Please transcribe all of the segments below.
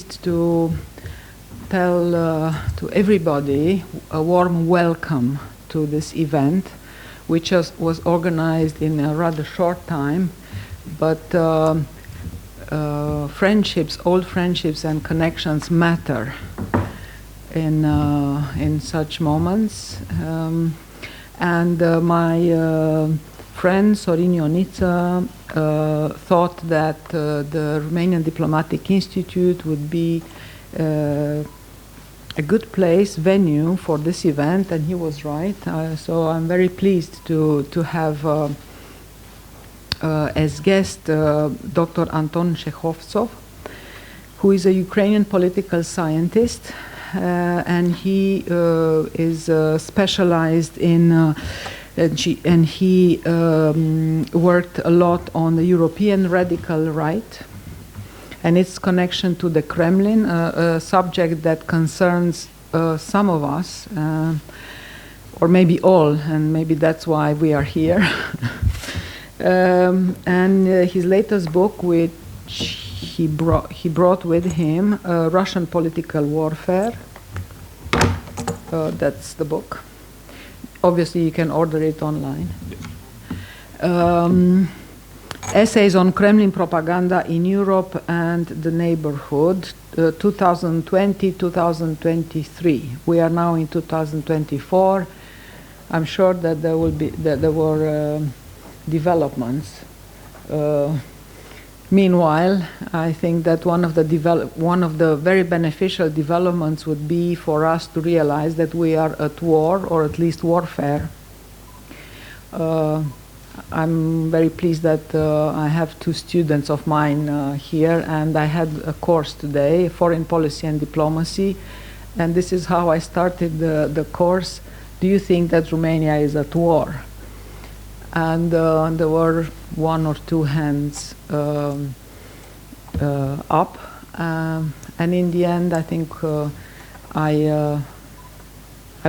to tell to everybody a warm welcome to this event, which was organized in a rather short time, but friendships, old friendships and connections matter in such moments. And my friend Sorin Ionica thought that the Romanian Diplomatic Institute would be a good place, venue for this event, and he was right. So I'm very pleased to have as guest Dr. Anton Chekhovtsov, who is a Ukrainian political scientist, and he is specialized in and he worked a lot on the European radical right and its connection to the Kremlin, a subject that concerns some of us, or maybe all, and maybe that's why we are here. And his latest book, which he brought with him, Russian Political Warfare. That's the book. Obviously, you can order it online. Essays on Kremlin propaganda in Europe and the neighborhood, 2020-2023. We are now in 2024. I'm sure that there were developments. Meanwhile, I think that one of the very beneficial developments would be for us to realize that we are at war, or at least warfare. I'm very pleased that I have two students of mine here, and I had a course today, Foreign Policy and Diplomacy, and this is how I started the course. Do you think that Romania is at war? And there were one or two hands up, and in the end, I think I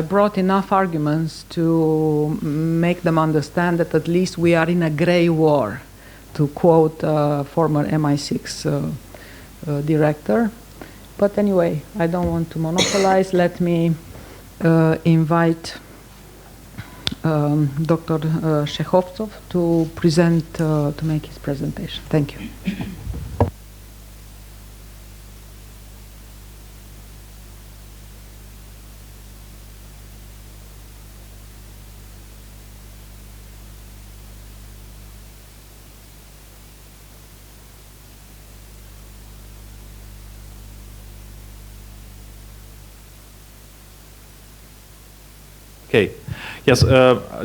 brought enough arguments to make them understand that at least we are in a gray war, to quote former MI6 director. But anyway, I don't want to monopolize. Let me invite Dr. Chekhovtsov to present, to make his presentation. Thank you. Okay. Yes,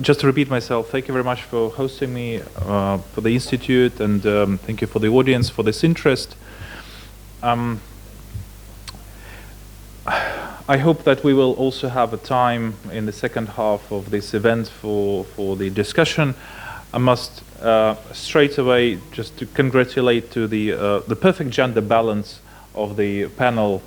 just to repeat myself, thank you very much for hosting me, for the Institute, and thank you for the audience for this interest. I hope that we will also have a time in the second half of this event for the discussion. I must straight away just to congratulate to the perfect gender balance of the panel.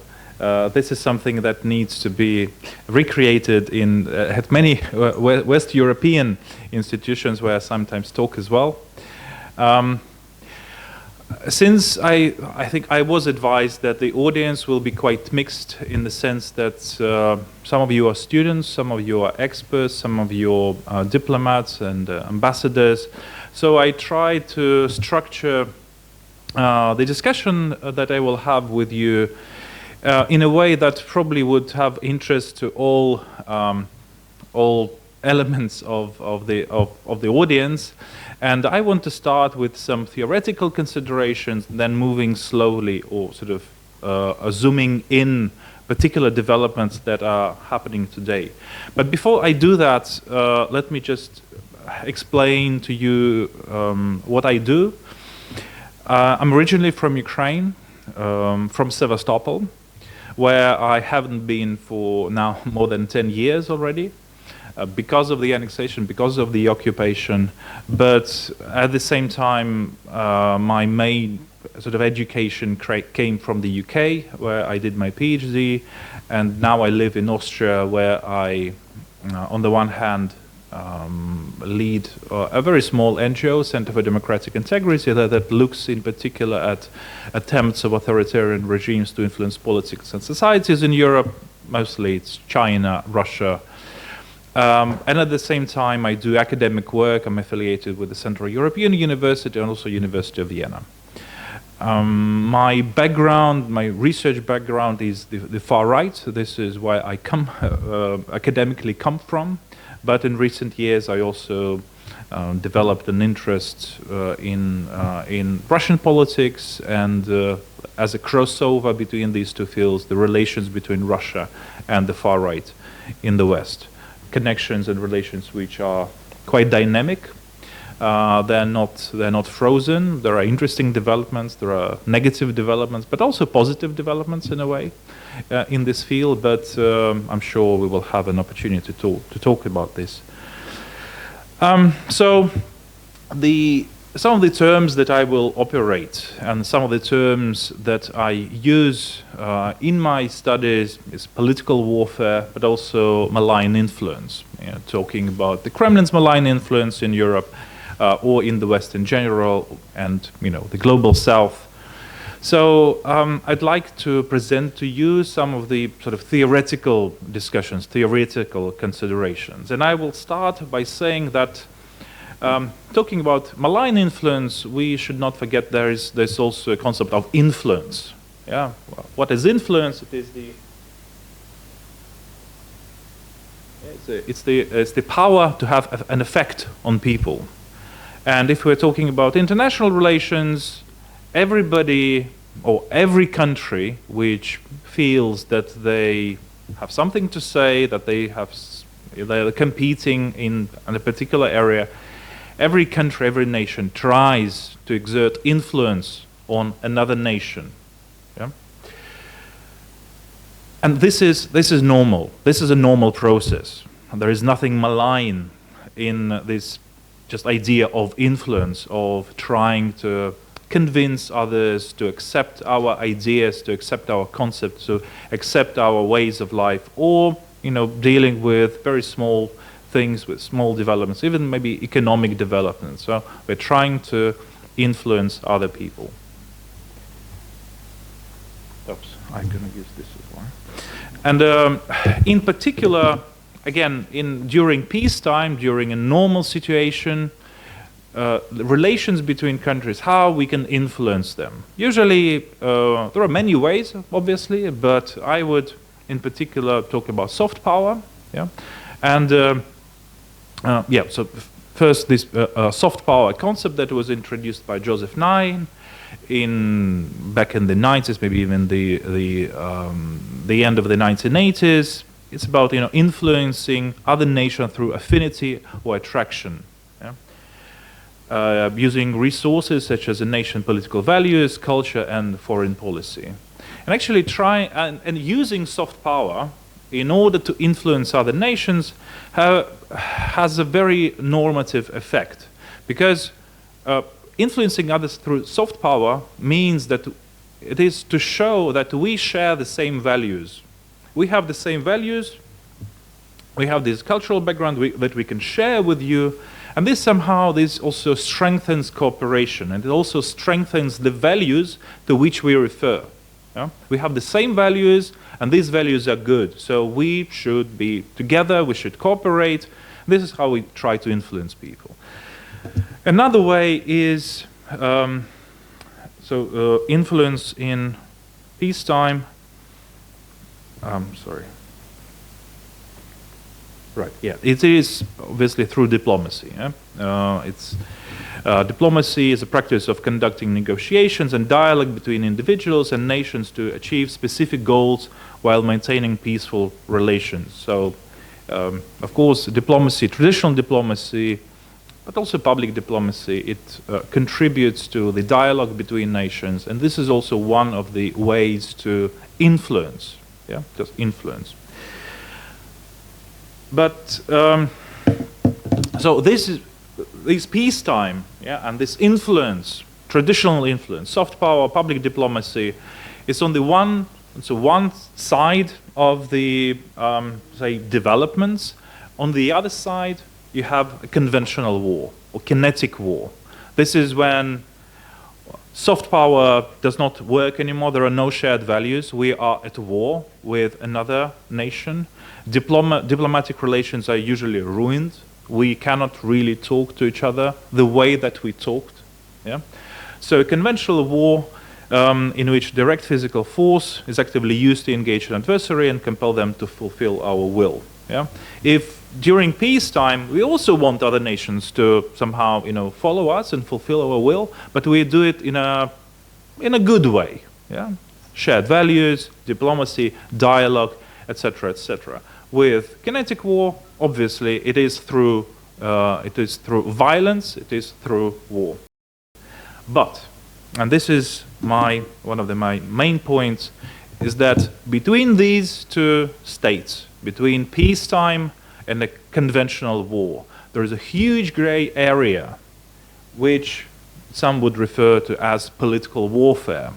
This is something that needs to be recreated in at many West European institutions where I sometimes talk as well. Since I think I was advised that the audience will be quite mixed in the sense that some of you are students, some of you are experts, some of you are diplomats and ambassadors. So I try to structure the discussion that I will have with you in a way that probably would have interest to all elements of the audience. And I want to start with some theoretical considerations, then moving slowly or sort of zooming in particular developments that are happening today. But before I do that, let me just explain to you what I do. I'm originally from Ukraine, from Sevastopol, where I haven't been for now more than 10 years already, because of the annexation, because of the occupation. But at the same time, my main sort of education came from the UK, where I did my PhD, and now I live in Austria, where I, on the one hand, lead a very small NGO, Center for Democratic Integrity, that looks in particular at attempts of authoritarian regimes to influence politics and societies in Europe. Mostly it's China, Russia. And at the same time, I do academic work. I'm affiliated with the Central European University and also University of Vienna. My background, my research background is the far right. This is where I academically come from. But in recent years, I also developed an interest in Russian politics, and as a crossover between these two fields, the relations between Russia and the far right in the West. Connections and relations which are quite dynamic. They're not frozen. There are interesting developments. There are negative developments, but also positive developments in a way in this field. But I'm sure we will have an opportunity to talk about this. So some of the terms that I will operate and some of the terms that I use in my studies is political warfare, but also malign influence. Talking about the Kremlin's malign influence in Europe. Or in the West in general, and the global South. So I'd like to present to you some of the sort of theoretical discussions, theoretical considerations. And I will start by saying that talking about malign influence, we should not forget there's also a concept of influence. Yeah, what is influence? It is it's the power to have an effect on people. And if we're talking about international relations, everybody or every country which feels that they have something to say, that they're competing in a particular area, every country, every nation tries to exert influence on another nation. Yeah? And this is normal. This is a normal process. There is nothing malign in this just idea of influence, of trying to convince others to accept our ideas, to accept our concepts, to accept our ways of life, or dealing with very small things, with small developments, even maybe economic developments. So we're trying to influence other people. Oops, I'm going to use this as well. And in particular, again, during peacetime, during a normal situation, the relations between countries, how we can influence them. Usually, there are many ways, obviously, but I would, in particular, talk about soft power. Yeah, and so first, this soft power concept that was introduced by Joseph Nye back in the 90s, maybe even the end of the 1980s. It's about influencing other nations through affinity or attraction, using resources such as a nation's political values, culture, and foreign policy, and actually and using soft power in order to influence other nations has a very normative effect, because influencing others through soft power means that it is to show that we share the same values. We have the same values, we have this cultural background that we can share with you, and this also strengthens cooperation, and it also strengthens the values to which we refer. Yeah? We have the same values, and these values are good, so we should be together, we should cooperate. This is how we try to influence people. Another way is influence in peacetime. Sorry. Right. Yeah. It is obviously through diplomacy. Yeah? Diplomacy is a practice of conducting negotiations and dialogue between individuals and nations to achieve specific goals while maintaining peaceful relations. So, of course, diplomacy, traditional diplomacy, but also public diplomacy, it contributes to the dialogue between nations, and this is also one of the ways to influence. Yeah, just influence. But so this peacetime, yeah, and this influence, traditional influence, soft power, public diplomacy, is on the one side of the say developments. On the other side, you have a conventional war or kinetic war. This is when soft power does not work anymore. There are no shared values. We are at war with another nation. Diplomatic relations are usually ruined. We cannot really talk to each other the way that we talked. Yeah? So a conventional war in which direct physical force is actively used to engage an adversary and compel them to fulfill our will. Yeah? If during peacetime we also want other nations to somehow, follow us and fulfill our will, but we do it in a good way. Yeah? Shared values, diplomacy, dialogue, etc., etc. With kinetic war, obviously, it is through violence, it is through war. But, and this is one of my main points, is that between these two states, between peacetime and a conventional war, there is a huge gray area which some would refer to as political warfare.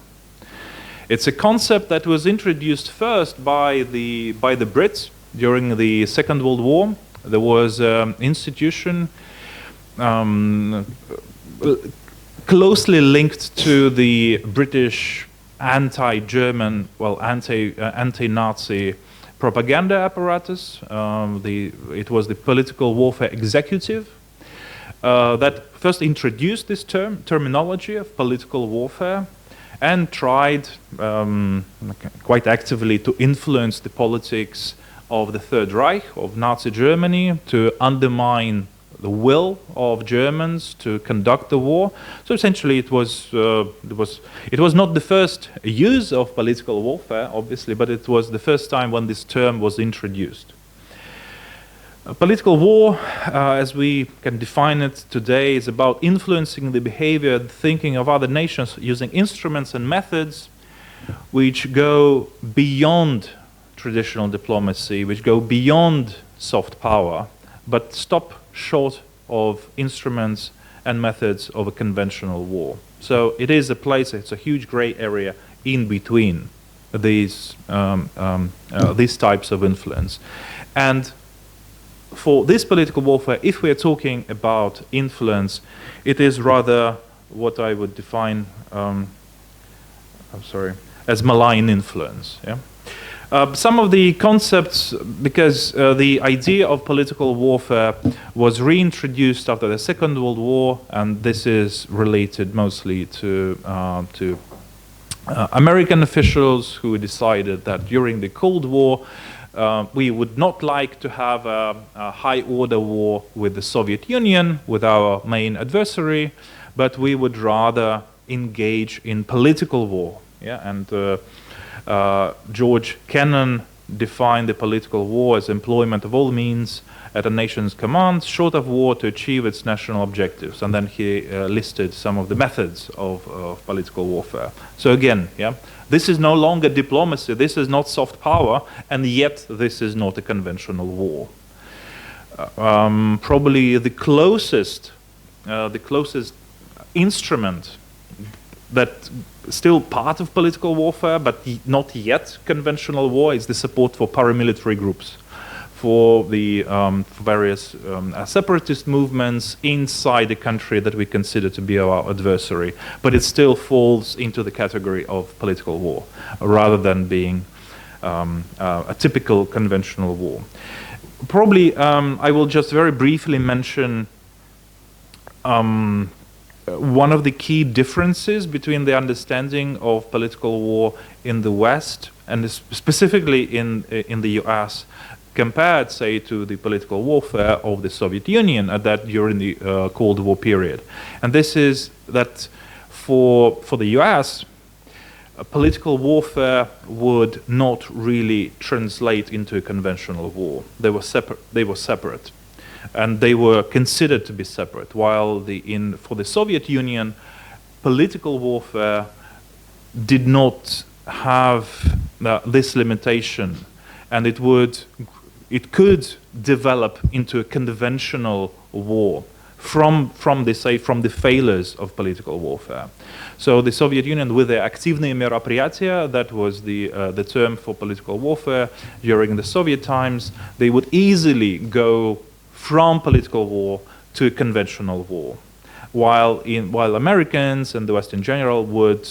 It's a concept that was introduced first by the Brits during the Second World War. There was an institution closely linked to the British anti-German, anti-Nazi propaganda apparatus. It was the Political Warfare Executive that first introduced this terminology of political warfare and tried quite actively to influence the politics of the Third Reich, of Nazi Germany, to undermine the will of Germans to conduct the war. So essentially it was not the first use of political warfare, obviously, but it was the first time when this term was introduced. Political war, as we can define it today, is about influencing the behavior and thinking of other nations using instruments and methods which go beyond traditional diplomacy, which go beyond soft power, but stop short of instruments and methods of a conventional war. So it is a place, it's a huge gray area in between these types of influence. And for this political warfare, if we are talking about influence, it is rather what I would define as malign influence. Yeah? Some of the concepts, because the idea of political warfare was reintroduced after the Second World War, and this is related mostly to American officials who decided that during the Cold War we would not like to have a high-order war with the Soviet Union, with our main adversary, but we would rather engage in political war. Yeah? And George Kennan defined the political war as employment of all means at a nation's command, short of war, to achieve its national objectives. And then he listed some of the methods of political warfare. So again, yeah, this is no longer diplomacy, this is not soft power, and yet this is not a conventional war. Probably the closest instrument that still part of political warfare, but not yet conventional war, is the support for paramilitary groups, for the various separatist movements inside the country that we consider to be our adversary. But it still falls into the category of political war, rather than being a typical conventional war. Probably I will just very briefly mention one of the key differences between the understanding of political war in the West, and specifically in the US, compared, say, to the political warfare of the Soviet Union during the Cold War period. And this is that for the US, political warfare would not really translate into a conventional war. They were separate. And they were considered to be separate, while for the Soviet Union, political warfare did not have this limitation, and it could develop into a conventional war from the failures of political warfare. So the Soviet Union, with their активные мероприятия, that was the term for political warfare during the Soviet times, they would easily go from political war to conventional war, while Americans and the West in general would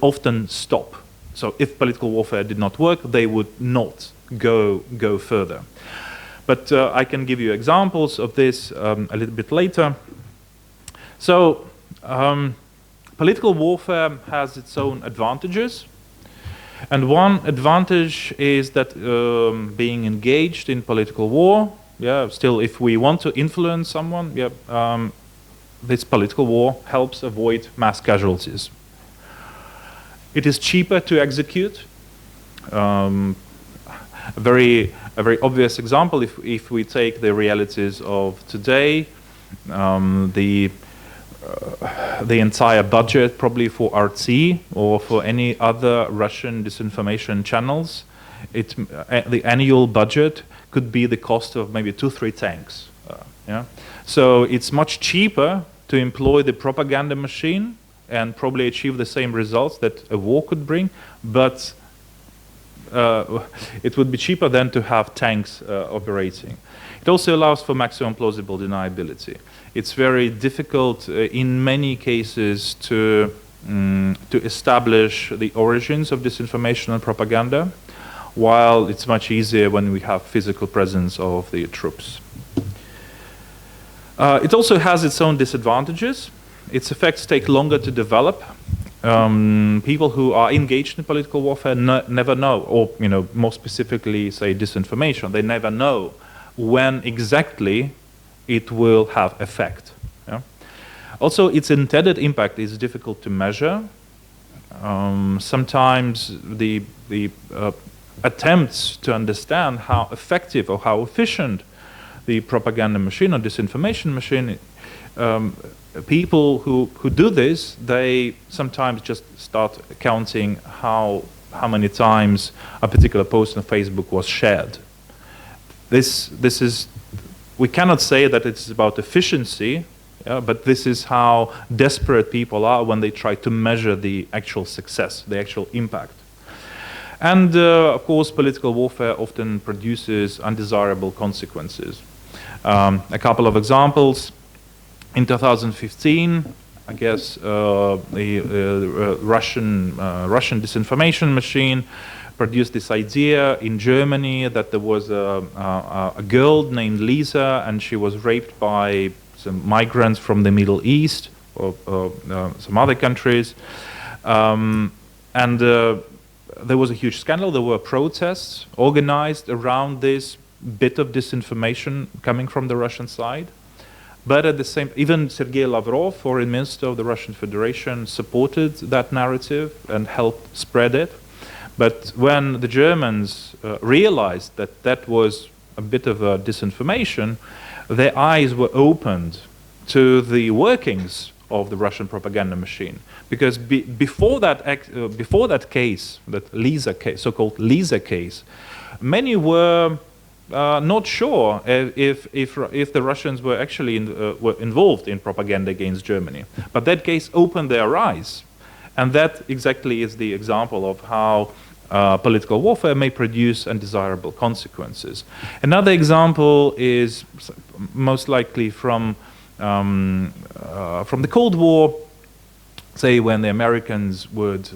often stop. So if political warfare did not work, they would not go further. But I can give you examples of this a little bit later. So political warfare has its own advantages. And one advantage is that being engaged in political war, still if we want to influence someone, this political war helps avoid mass casualties. It is cheaper to execute. A very obvious example, if we take the realities of today, the entire budget probably for RT or for any other Russian disinformation channels, the annual budget could be the cost of maybe 2-3 tanks. So it's much cheaper to employ the propaganda machine and probably achieve the same results that a war could bring, but it would be cheaper than to have tanks operating. It also allows for maximum plausible deniability. It's very difficult in many cases to establish the origins of disinformation and propaganda, while it's much easier when we have physical presence of the troops. It also has its own disadvantages. Its effects take longer to develop. People who are engaged in political warfare never know, or more specifically, say disinformation, they never know when exactly it will have effect. Also, its intended impact is difficult to measure. Sometimes the attempts to understand how effective or how efficient the propaganda machine or disinformation machine, people who do this, they sometimes just start counting how many times a particular post on Facebook was shared. This is, we cannot say that it's about efficiency, but this is how desperate people are when they try to measure the actual success, the actual impact. And of course, political warfare often produces undesirable consequences. A couple of examples. In 2015, I guess the Russian disinformation machine produced this idea in Germany that there was a girl named Lisa, and she was raped by some migrants from the Middle East or some other countries. There was a huge scandal. There were protests organized around this bit of disinformation coming from the Russian side. But at the same, even Sergei Lavrov, foreign minister of the Russian Federation, supported that narrative and helped spread it. But when the Germans realized that that was a bit of a disinformation, their eyes were opened to the workings of the Russian propaganda machine. Because before that case, that Lisa case, so-called Lisa case, many were not sure if the Russians were actually were involved in propaganda against Germany. But that case opened their eyes. And that exactly is the example of how political warfare may produce undesirable consequences. Another example is most likely from the Cold War, say when the Americans would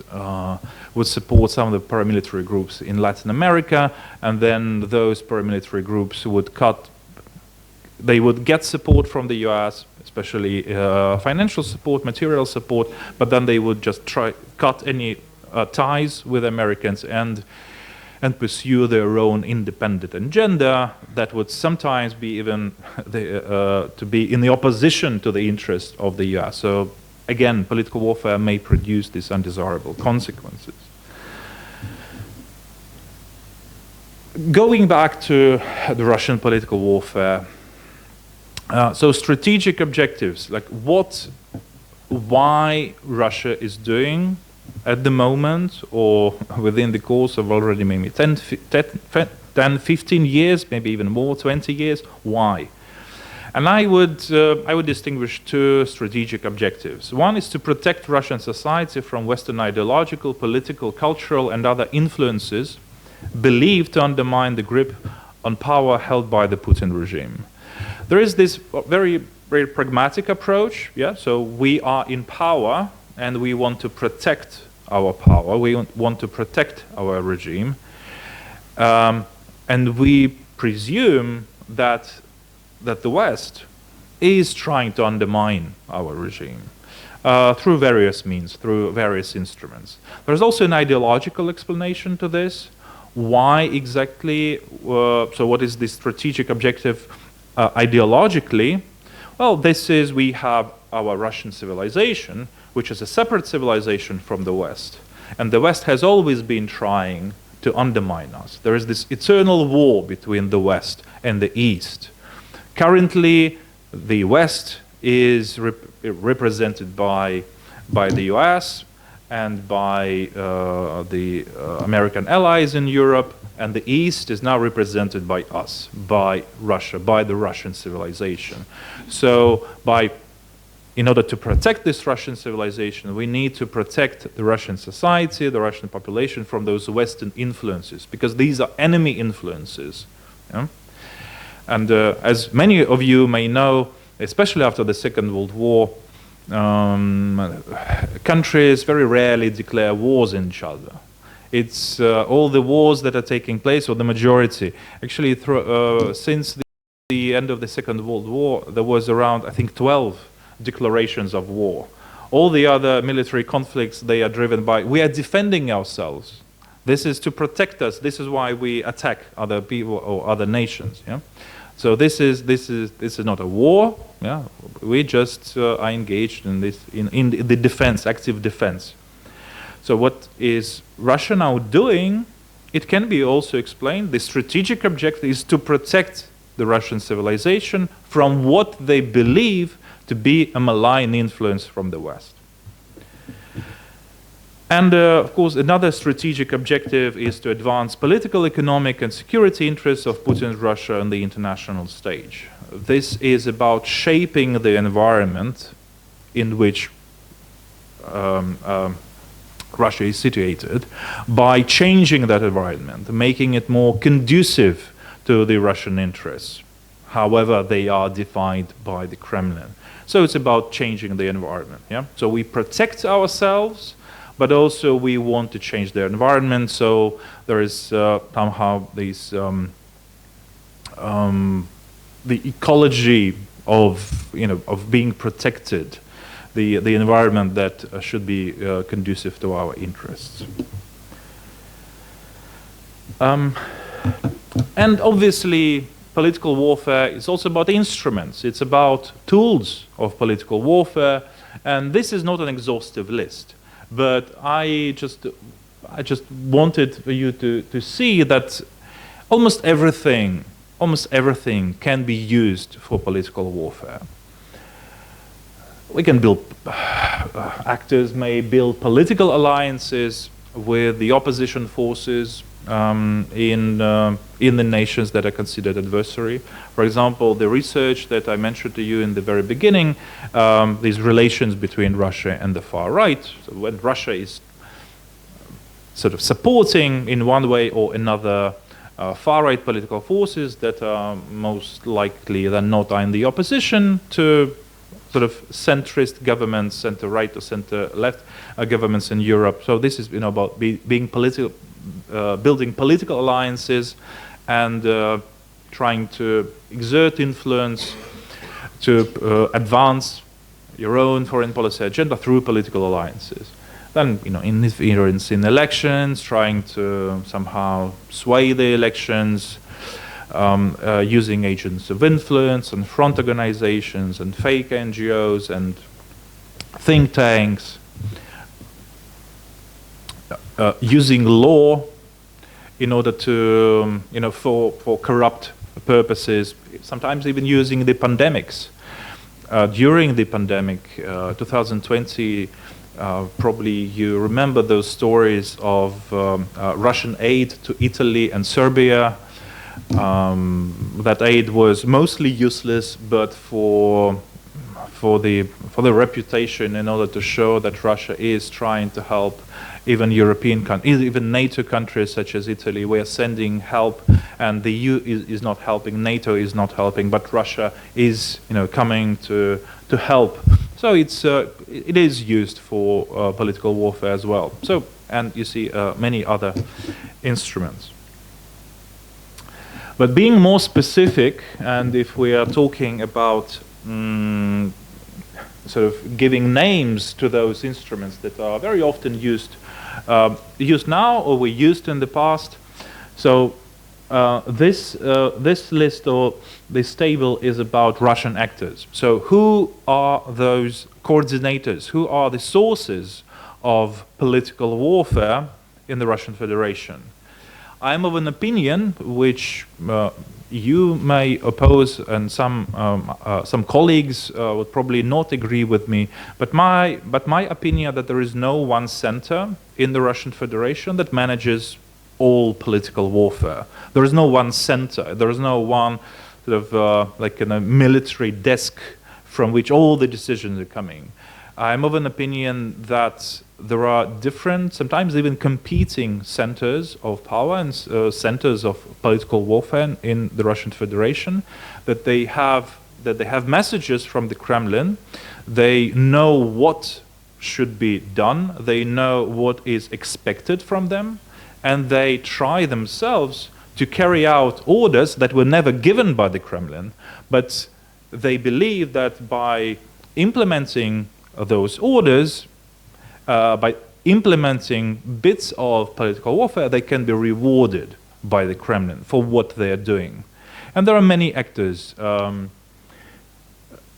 support some of the paramilitary groups in Latin America, and then those paramilitary groups would get support from the US, especially financial support, material support, but then they would just cut any ties with Americans and pursue their own independent agenda that would sometimes be even to be in the opposition to the interest of the US. So again, political warfare may produce these undesirable consequences. Going back to the Russian political warfare, so strategic objectives, like why Russia is doing at the moment or within the course of already maybe 10, 15 years, maybe even more, 20 years, why? And I would distinguish two strategic objectives. One is to protect Russian society from Western ideological, political, cultural, and other influences believed to undermine the grip on power held by the Putin regime. There is this very, very pragmatic approach. Yeah, so we are in power and we want to protect our power. We want to protect our regime, and we presume that the West is trying to undermine our regime through various means, through various instruments. There's also an ideological explanation to this. Why exactly? So what is the strategic objective ideologically? Well, this is we have our Russian civilization, which is a separate civilization from the West. And the West has always been trying to undermine us. There is this eternal war between the West and the East. Currently, the West is represented by the US and by the American allies in Europe, and the East is now represented by us, by Russia, by the Russian civilization. So in order to protect this Russian civilization, we need to protect the Russian society, the Russian population from those Western influences, because these are enemy influences. Yeah? And as many of you may know, especially after the Second World War, countries very rarely declare wars in each other. It's all the wars that are taking place, or the majority. Actually, since the end of the Second World War, there was around, I think, 12 declarations of war. All the other military conflicts, they are driven by, we are defending ourselves. This is to protect us. This is why we attack other people or other nations. Yeah? So this is not a war. Yeah? We just are engaged in this in the defense, active defense. So what is Russia now doing? It can be also explained. The strategic objective is to protect the Russian civilization from what they believe to be a malign influence from the West. And of course, another strategic objective is to advance political, economic, and security interests of Putin's Russia on the international stage. This is about shaping the environment in which Russia is situated by changing that environment, making it more conducive to the Russian interests, however they are defined by the Kremlin. So it's about changing the environment. Yeah? So we protect ourselves, but also we want to change the environment. So there is somehow this the ecology of being protected, the environment that should be conducive to our interests. And obviously, political warfare is also about instruments. It's about tools of political warfare, and this is not an exhaustive list. But I just wanted for you to see that almost everything can be used for political warfare. We can build, actors may build political alliances with the opposition forces in the nations that are considered adversary. For example, the research that I mentioned to you in the very beginning, these relations between Russia and the far right. So when Russia is sort of supporting in one way or another far right political forces that are most likely than not are in the opposition to sort of centrist governments, center right or center left governments in Europe. So this is about being political. Building political alliances and trying to exert influence to advance your own foreign policy agenda through political alliances. Then, interference in elections, trying to somehow sway the elections, using agents of influence and front organizations and fake NGOs and think tanks. Using law in order to, for corrupt purposes, sometimes even using the pandemics. During the pandemic, 2020, probably you remember those stories of Russian aid to Italy and Serbia. That aid was mostly useless, but for for the reputation, in order to show that Russia is trying to help even European countries, even NATO countries such as Italy. We are sending help, and the EU is not helping, NATO is not helping, but Russia is, coming to help. So it is used for political warfare as well. So, and you see many other instruments. But being more specific, and if we are talking about sort of giving names to those instruments that are very often used now or were used in the past. So this list or this table is about Russian actors. So who are those coordinators? Who are the sources of political warfare in the Russian Federation? I'm of an opinion which you may oppose, and some colleagues would probably not agree with me. But my opinion that there is no one center in the Russian Federation that manages all political warfare. There is no one center. There is no one sort of like a military desk from which all the decisions are coming. I'm of an opinion that there are different, sometimes even competing centers of power and centers of political warfare in the Russian Federation, that they have messages from the Kremlin. They know what should be done. They know what is expected from them, and they try themselves to carry out orders that were never given by the Kremlin, but they believe that by implementing those orders, by implementing bits of political warfare, they can be rewarded by the Kremlin for what they are doing. And there are many actors.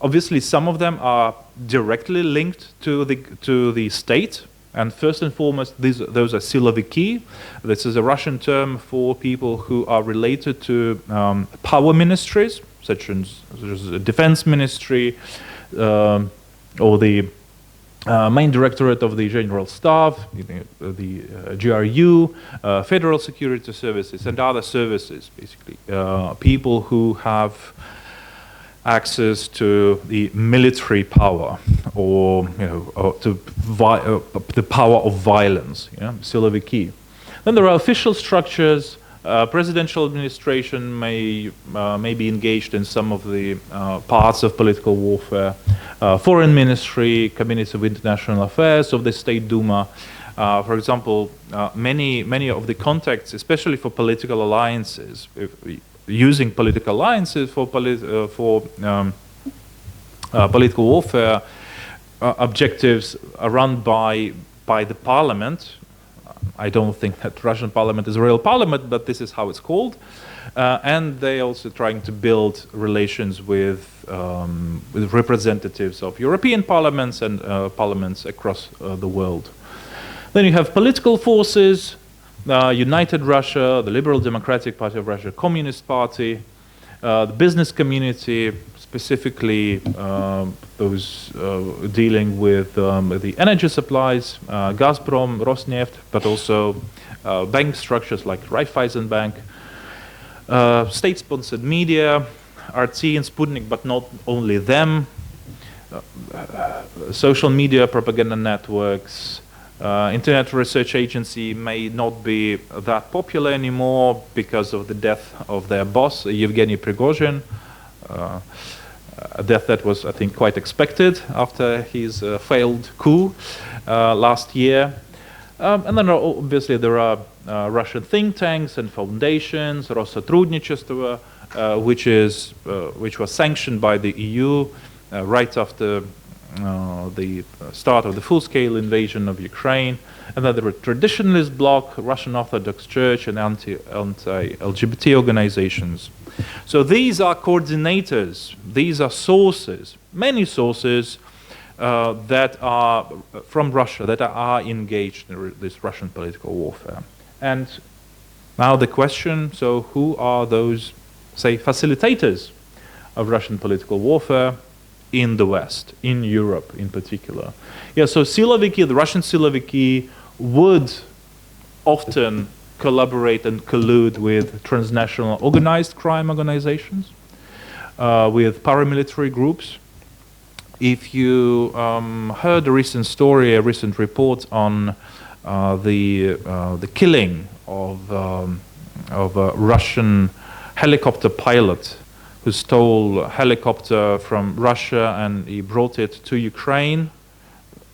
Obviously, some of them are directly linked to the state, and first and foremost, those are siloviki. This is a Russian term for people who are related to power ministries, such as the defense ministry, or the main directorate of the General Staff, the GRU, Federal Security Services, and other services, basically. People who have access to the military power, or to the power of violence, siloviki. Then there are official structures. Presidential administration may be engaged in some of the parts of political warfare. Foreign Ministry, Committee of International Affairs of the State Duma. For example, many of the contacts, especially for political alliances, using political alliances for political warfare objectives are run by the parliament. I don't think that Russian parliament is a real parliament, but this is how it's called. And they also trying to build relations with representatives of European parliaments and parliaments across the world. Then you have political forces, United Russia, the Liberal Democratic Party of Russia, Communist Party, the business community, specifically those dealing with the energy supplies, Gazprom, Rosneft, but also bank structures like Raiffeisen Bank, state-sponsored media, RT and Sputnik, but not only them, social media propaganda networks. Internet Research Agency may not be that popular anymore because of the death of their boss, Yevgeny Prigozhin. A death that was, I think, quite expected after his failed coup last year. And then obviously there are Russian think tanks and foundations, Россотрудничество, which was sanctioned by the EU right after the start of the full-scale invasion of Ukraine. And then there are traditionalist bloc, Russian Orthodox Church, and anti-LGBT organizations. So these are coordinators, these are sources, many sources that are from Russia, that are engaged in this Russian political warfare. And now the question, so who are those, say, facilitators of Russian political warfare in the West, in Europe in particular? Yeah, so siloviki, the Russian siloviki, would often collaborate and collude with transnational organized crime organizations, with paramilitary groups. if you heard a recent story, a recent report on the killing of a Russian helicopter pilot who stole a helicopter from Russia and he brought it to Ukraine,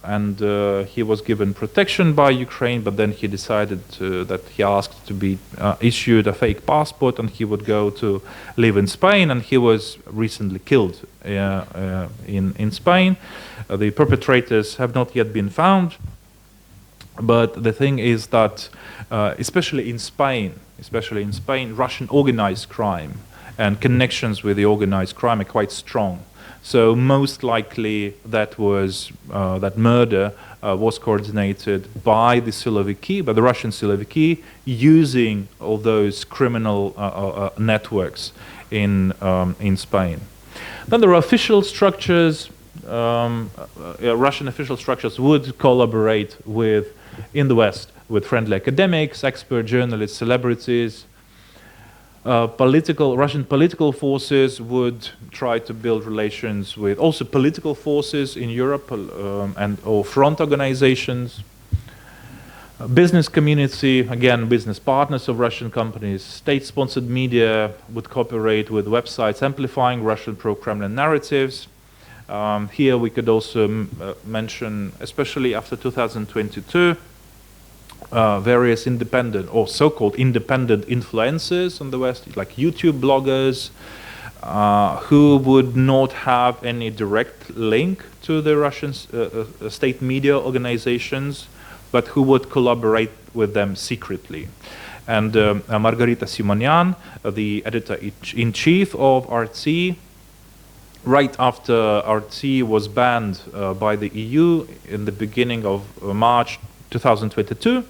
and he was given protection by Ukraine, but then he decided that he asked to be issued a fake passport and he would go to live in Spain, and he was recently killed in Spain. The perpetrators have not yet been found, but the thing is that especially in Spain, Russian organized crime and connections with the organized crime are quite strong. So most likely that murder was coordinated by the Siloviki, by the Russian Siloviki, using all those criminal networks in Spain. Then there are official structures. Russian official structures would collaborate in the West with friendly academics, expert journalists, celebrities. Russian political forces would try to build relations with also political forces in Europe or front organizations. Business community, again, business partners of Russian companies, state-sponsored media would cooperate with websites amplifying Russian pro-Kremlin narratives. Here we could also mention, especially after 2022, various independent or so-called independent influencers in the West, like YouTube bloggers, who would not have any direct link to the Russian state media organizations, but who would collaborate with them secretly. And Margarita Simonian, the editor-in-chief of RT, right after RT was banned by the EU in the beginning of March 2022,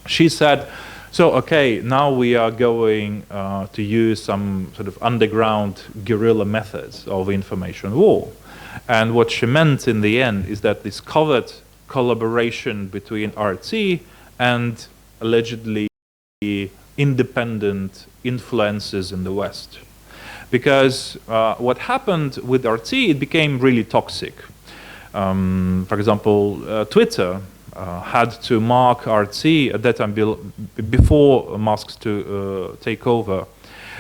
she said, so okay, now we are going to use some sort of underground guerrilla methods of information war. And what she meant in the end is that this covert collaboration between RT and allegedly independent influences in the West. Because what happened with RT, it became really toxic. For example, Twitter had to mark RT at that time before Musk's to take over.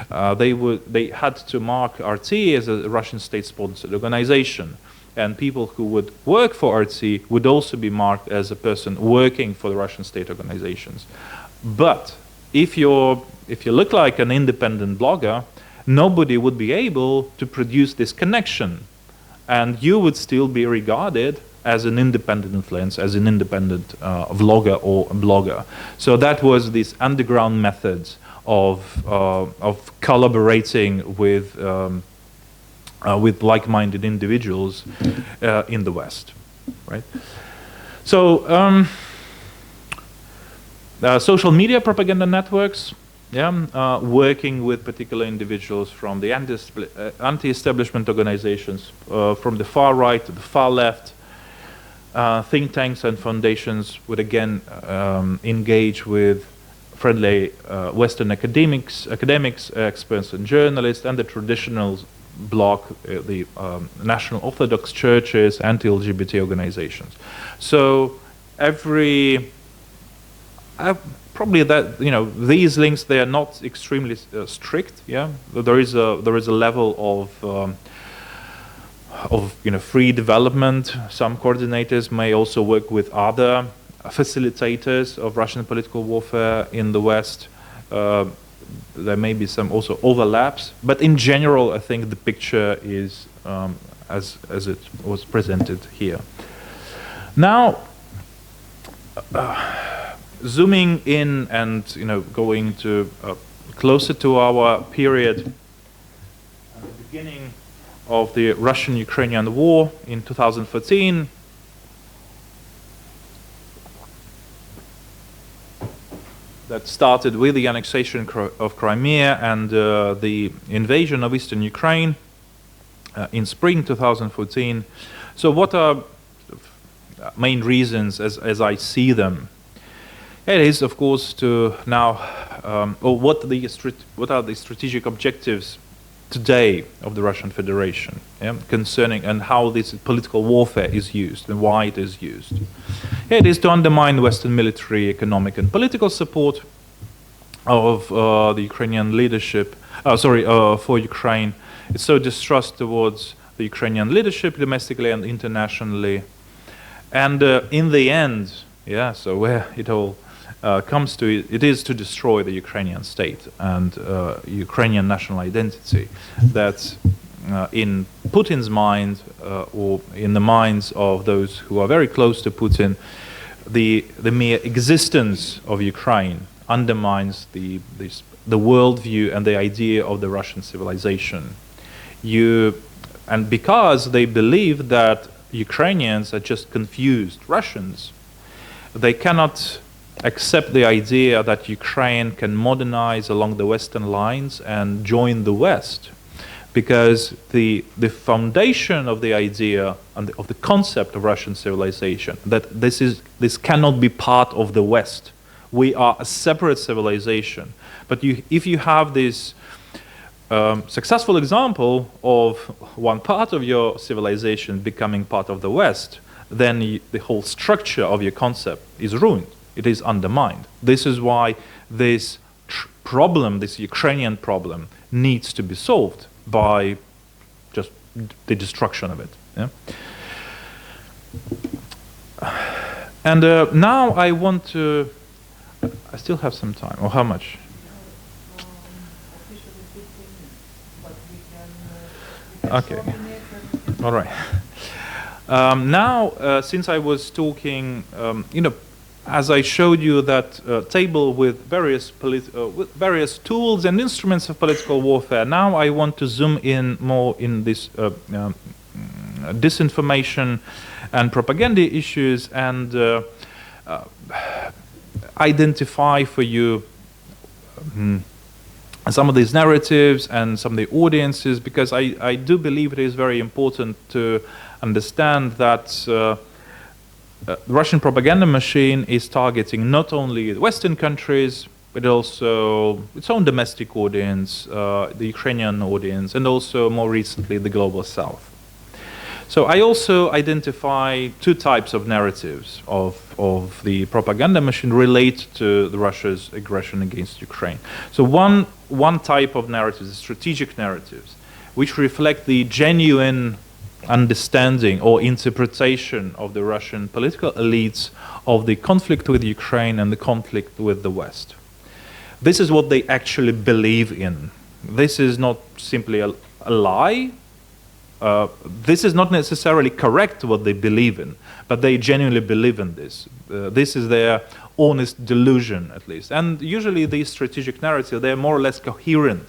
They had to mark RT as a Russian state-sponsored organization, and people who would work for RT would also be marked as a person working for the Russian state organizations. But if you look like an independent blogger, nobody would be able to produce this connection, and you would still be regarded as an independent influence, as an independent vlogger or blogger. So that was these underground methods of collaborating with like-minded individuals in the West, right? So social media propaganda networks, working with particular individuals from the anti-establishment organizations, from the far right to the far left. Think tanks and foundations would again engage with friendly Western academics, experts and journalists, and the traditional bloc, the National Orthodox churches, anti-LGBT organizations. So probably that, these links, they are not extremely strict. Yeah, there is a level of free development. Some coordinators may also work with other facilitators of Russian political warfare in the West. There may be some also overlaps, but in general, I think the picture is as it was presented here. Now, zooming in and going to closer to our period, the beginning of the Russian-Ukrainian war in 2014. That started with the annexation of Crimea and the invasion of eastern Ukraine in spring 2014. So what are main reasons as I see them? It is, of course, to now, what are the strategic objectives today of the Russian Federation, concerning and how this political warfare is used and why it is used. It is to undermine Western military, economic, and political support of the Ukrainian leadership. For Ukraine. It's so distrust towards the Ukrainian leadership domestically and internationally. And in the end, so where it all comes to, it is to destroy the Ukrainian state and Ukrainian national identity. That in Putin's mind, or in the minds of those who are very close to Putin, the mere existence of Ukraine undermines the worldview and the idea of the Russian civilization. And because they believe that Ukrainians are just confused Russians, they cannot accept the idea that Ukraine can modernize along the Western lines and join the West, because the foundation of the idea and of the concept of Russian civilization, that this cannot be part of the West. We are a separate civilization. But if you have this successful example of one part of your civilization becoming part of the West, then the whole structure of your concept is ruined. It is undermined. This is why this problem, this Ukrainian problem, needs to be solved by just the destruction of it. Yeah? And now I want to... I still have some time. Or how much? Okay. All right. Now, since I was talking, as I showed you that table with various tools and instruments of political warfare, now I want to zoom in more in this disinformation and propaganda issues and identify for you some of these narratives and some of the audiences, because I do believe it is very important to understand that the Russian propaganda machine is targeting not only the Western countries, but also its own domestic audience, the Ukrainian audience, and also more recently the global South. So I also identify two types of narratives of the propaganda machine relate to Russia's aggression against Ukraine. So one type of narrative is strategic narratives, which reflect the genuine understanding or interpretation of the Russian political elites of the conflict with Ukraine and the conflict with the West. This is what they actually believe in. This is not simply a lie. This is not necessarily correct what they believe in, but they genuinely believe in this. This is their honest delusion, at least. And usually these strategic narratives, they're more or less coherent.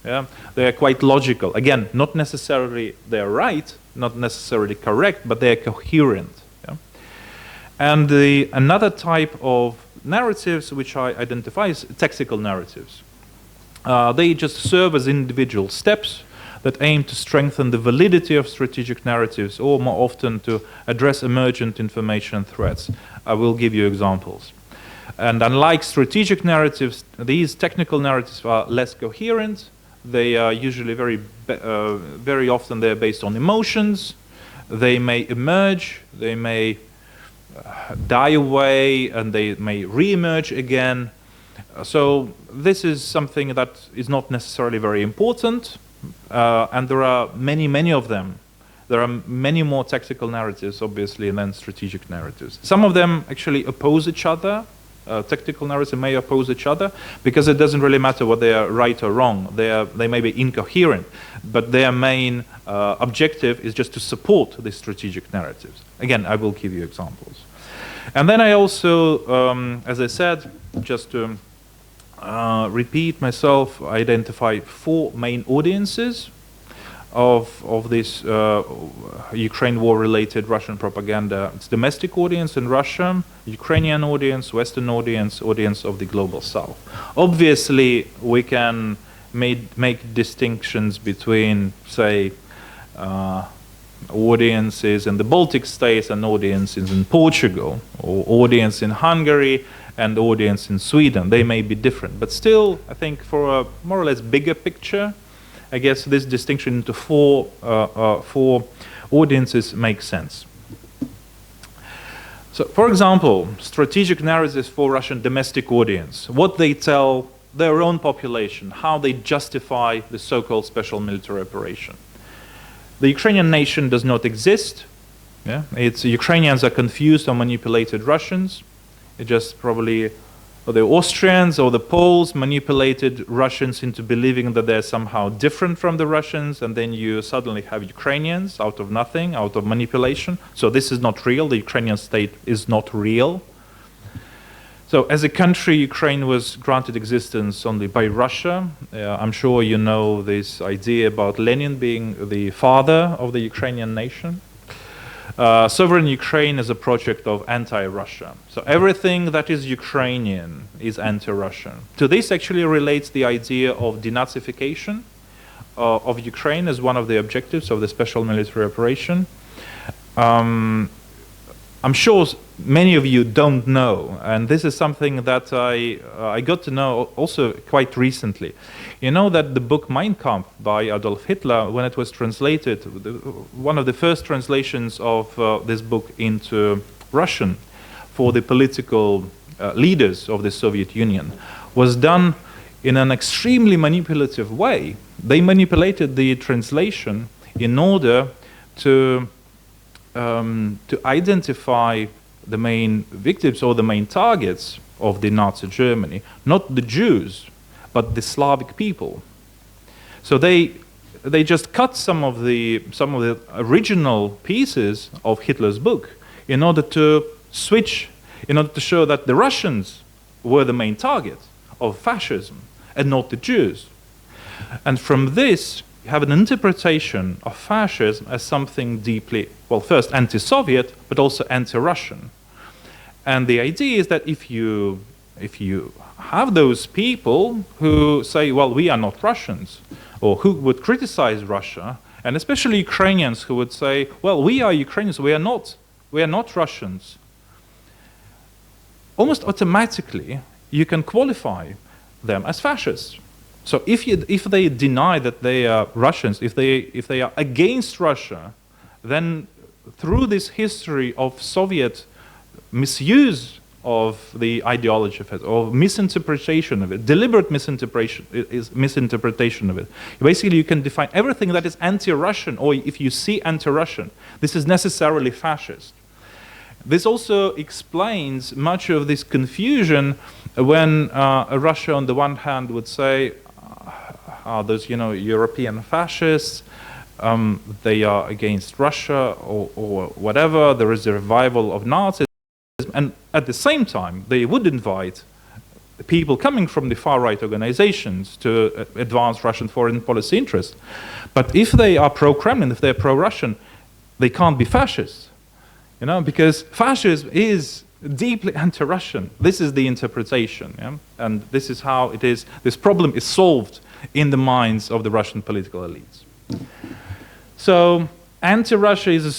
Yeah? They're quite logical. Again, not necessarily they're right, not necessarily correct, but they're coherent. Yeah? And another type of narratives which I identify is tactical narratives. They just serve as individual steps that aim to strengthen the validity of strategic narratives, or more often to address emergent information threats. I will give you examples. And unlike strategic narratives, these technical narratives are less coherent. They are usually very often they're based on emotions. They may emerge, they may die away, and they may re-emerge again. So this is something that is not necessarily very important. And there are many of them. There are many more tactical narratives, obviously, than strategic narratives. Some of them actually oppose each other. Tactical narratives may oppose each other because it doesn't really matter what they are right or wrong. They may be incoherent, but their main objective is just to support the strategic narratives. Again, I will give you examples. And then I also, as I said, just to repeat myself, identify four main audiences of this Ukraine war-related Russian propaganda. It's domestic audience in Russia, Ukrainian audience, Western audience, audience of the global South. Obviously, we can make distinctions between, say, audiences in the Baltic states and audiences in Portugal, or audience in Hungary and audience in Sweden. They may be different, but still, I think for a more or less bigger picture, I guess this distinction into four audiences makes sense. So, for example, strategic narratives for Russian domestic audience, what they tell their own population, how they justify the so-called special military operation. The Ukrainian nation does not exist. Yeah? Ukrainians are confused or manipulated Russians. It just probably, or the Austrians or the Poles manipulated Russians into believing that they're somehow different from the Russians, and then you suddenly have Ukrainians out of nothing, out of manipulation. So this is not real. The Ukrainian state is not real. So as a country, Ukraine was granted existence only by Russia. I'm sure you know this idea about Lenin being the father of the Ukrainian nation. Sovereign Ukraine is a project of anti-Russia. So everything that is Ukrainian is anti-Russian. To this actually relates the idea of denazification of Ukraine as one of the objectives of the special military operation. I'm sure many of you don't know, and this is something that I got to know also quite recently. You know that the book Mein Kampf by Adolf Hitler, when it was translated, one of the first translations of this book into Russian for the political leaders of the Soviet Union, was done in an extremely manipulative way. They manipulated the translation in order to identify the main victims or the main targets of the Nazi Germany, not the Jews, but the Slavic people. So they just cut some of the original pieces of Hitler's book in order to switch, in order to show that the Russians were the main target of fascism and not the Jews. And from this, you have an interpretation of fascism as something deeply, well, first anti-Soviet, but also anti-Russian. And the idea is that if you have those people who say, well, we are not Russians, or who would criticize Russia, and especially Ukrainians who would say, well, we are Ukrainians, we are not Russians, almost automatically you can qualify them as fascists. So if they deny that they are Russians, if they are against Russia, then through this history of Soviet misuse of the ideology of it, or misinterpretation of it, deliberate misinterpretation of it, basically you can define everything that is anti-Russian, or if you see anti-Russian, this is necessarily fascist. This also explains much of this confusion when Russia on the one hand would say, those European fascists, they are against Russia or whatever, there is a revival of Nazism, and at the same time they would invite people coming from the far-right organizations to advance Russian foreign policy interests. But if they are pro-Kremlin, if they're pro-Russian, they can't be fascists, because fascism is deeply anti-Russian. This is the interpretation, and this is how it is. This problem is solved in the minds of the Russian political elites. So, anti-Russia is if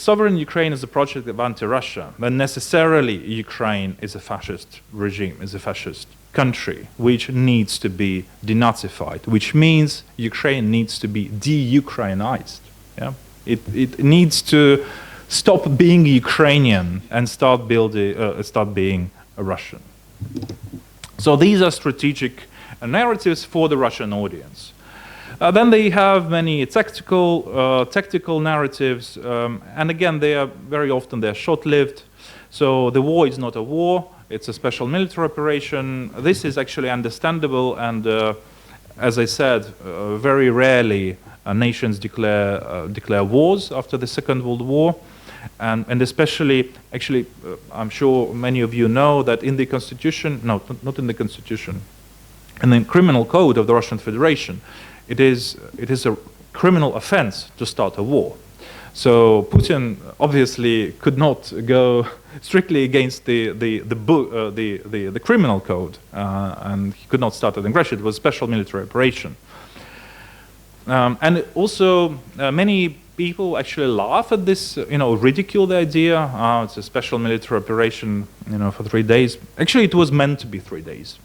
sovereign Ukraine is a project of anti-Russia, then necessarily Ukraine is a fascist regime, is a fascist country, which needs to be denazified, which means Ukraine needs to be de-Ukrainized. It needs to stop being Ukrainian and start being a Russian. So these are strategic narratives for the Russian audience. Then they have many tactical narratives, and again, they are very often they're short-lived. So the war is not a war; it's a special military operation. This is actually understandable, and as I said, very rarely nations declare wars after the Second World War. And especially, actually, I'm sure many of you know that in the Constitution, no, not in the Constitution, in the Criminal Code of the Russian Federation, it is a criminal offense to start a war. So Putin obviously could not go strictly against the criminal code, and he could not start an aggression. It was a special military operation. And also, many people actually laugh at this, ridicule the idea. It's a special military operation, for 3 days. Actually, it was meant to be 3 days.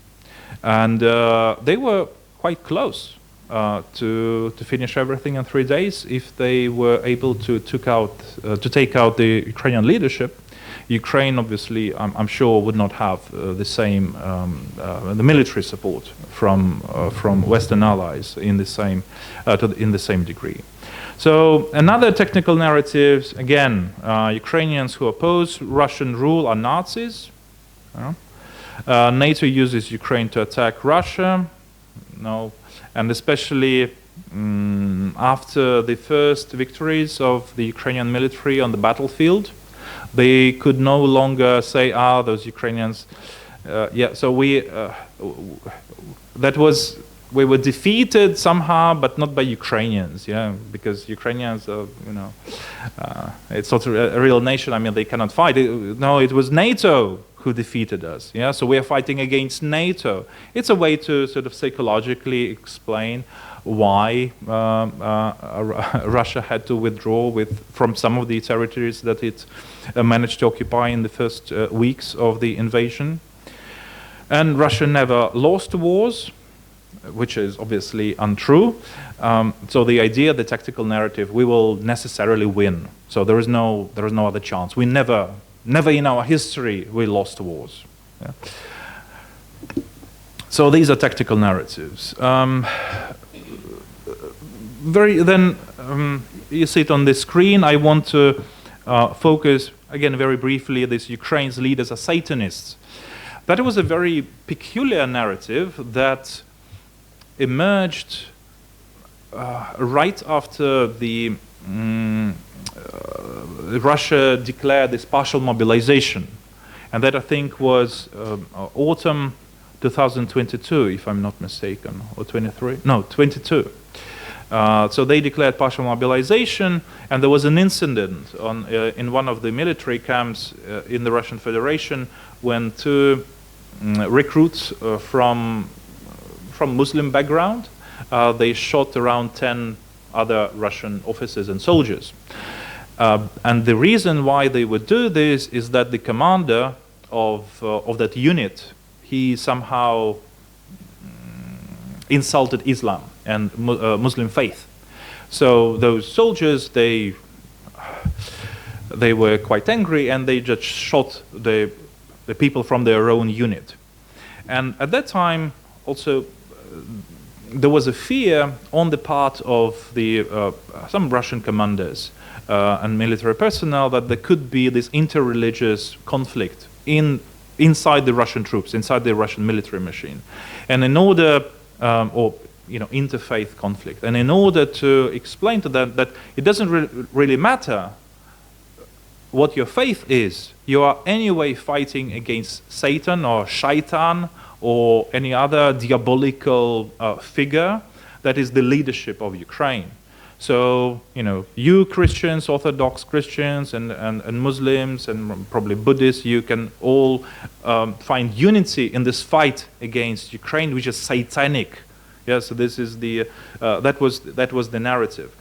And they were quite close. to finish everything in 3 days if they were able to take out the Ukrainian leadership. Ukraine, obviously, I'm sure, would not have the same the military support from Western allies in the same degree. So another technical narratives, again, Ukrainians who oppose Russian rule are Nazis. NATO uses Ukraine to attack Russia. No, and especially after the first victories of the Ukrainian military on the battlefield, they could no longer say, those Ukrainians, so we were defeated somehow, but not by Ukrainians, because Ukrainians are, it's not a real nation. I mean, they cannot fight. No, it was NATO who defeated us. So we are fighting against NATO. It's a way to sort of psychologically explain why Russia had to withdraw from some of the territories that it managed to occupy in the first weeks of the invasion. And Russia never lost wars, which is obviously untrue. So the idea, the tactical narrative, we will necessarily win. So there is no other chance. We never in our history we lost wars. So these are tactical narratives. You see it on the screen. I want to focus again very briefly. This Ukraine's leaders are Satanists. That was a very peculiar narrative that emerged right after the Russia declared this partial mobilization, and that I think was autumn 2022, if I'm not mistaken, or 23? No, 22. So they declared partial mobilization, and there was an incident in one of the military camps in the Russian Federation when two recruits from Muslim background, they shot around 10 other Russian officers and soldiers. And the reason why they would do this is that the commander of that unit, he somehow insulted Islam and Muslim faith. So those soldiers, they were quite angry, and they just shot the people from their own unit. And at that time, also, there was a fear on the part of some Russian commanders and military personnel that there could be this interreligious conflict inside the Russian troops, inside the Russian military machine. And in order, interfaith conflict, and in order to explain to them that it doesn't really matter what your faith is, you are anyway fighting against Satan or Shaitan or any other diabolical figure that is the leadership of Ukraine. So, you Christians, Orthodox Christians and Muslims and probably Buddhists, you can all find unity in this fight against Ukraine, which is satanic. So this is that was the narrative.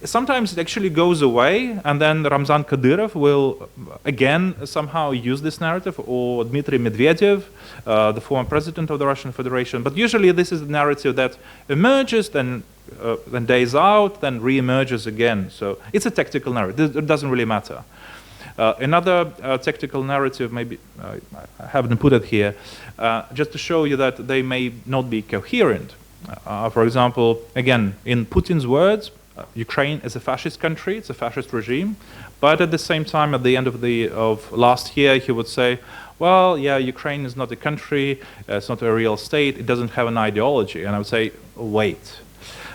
Sometimes it actually goes away, and then Ramzan Kadyrov will again somehow use this narrative, or Dmitry Medvedev, the former president of the Russian Federation. But usually this is the narrative that emerges, then days out, then re-emerges again. So it's a tactical narrative. It doesn't really matter. Another tactical narrative, maybe I haven't put it here, just to show you that they may not be coherent. For example, again, in Putin's words, Ukraine is a fascist country, it's a fascist regime, but at the same time, at the end of last year, he would say, well, yeah, Ukraine is not a country, it's not a real state, it doesn't have an ideology. And I would say, wait.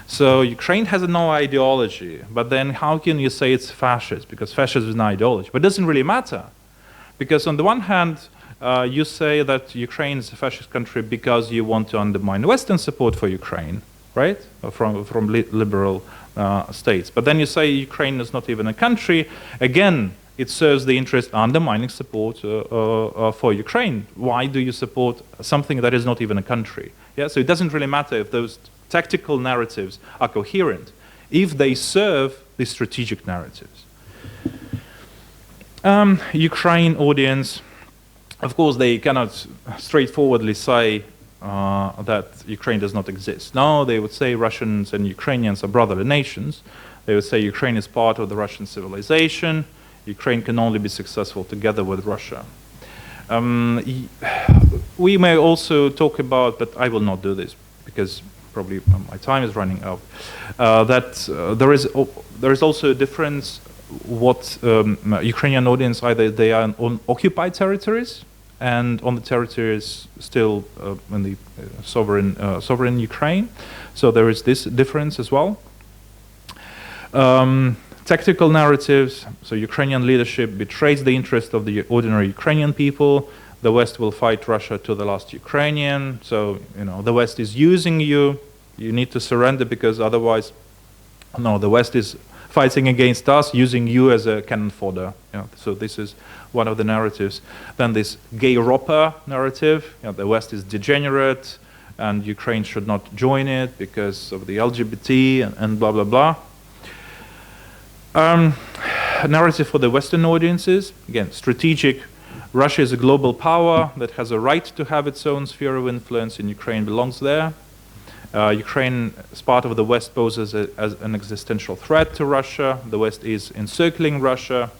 So Ukraine has no ideology, but then how can you say it's fascist? Because fascism is an ideology. But it doesn't really matter. Because on the one hand, you say that Ukraine is a fascist country because you want to undermine Western support for Ukraine, right? From liberal states. But then you say Ukraine is not even a country. Again, it serves the interest undermining support for Ukraine. Why do you support something that is not even a country? So it doesn't really matter if those tactical narratives are coherent, if they serve the strategic narratives. Ukraine audience, of course, they cannot straightforwardly say that Ukraine does not exist. No, they would say Russians and Ukrainians are brotherly nations. They would say Ukraine is part of the Russian civilization. Ukraine can only be successful together with Russia. We may also talk about, but I will not do this because probably my time is running out, that there is also a difference what Ukrainian audience, either they are on occupied territories and on the territories still in the sovereign Ukraine. So there is this difference as well. Tactical narratives, so Ukrainian leadership betrays the interest of the ordinary Ukrainian people. The West will fight Russia to the last Ukrainian. So, the West is using you. You need to surrender because otherwise, no, the West is fighting against us, using you as a cannon fodder. So this is one of the narratives. Then this gay Europa narrative, the West is degenerate and Ukraine should not join it because of the LGBT and blah, blah, blah. Narrative for the Western audiences, again, strategic. Russia is a global power that has a right to have its own sphere of influence, and Ukraine belongs there. Ukraine, as part of the West, poses as an existential threat to Russia. The West is encircling Russia.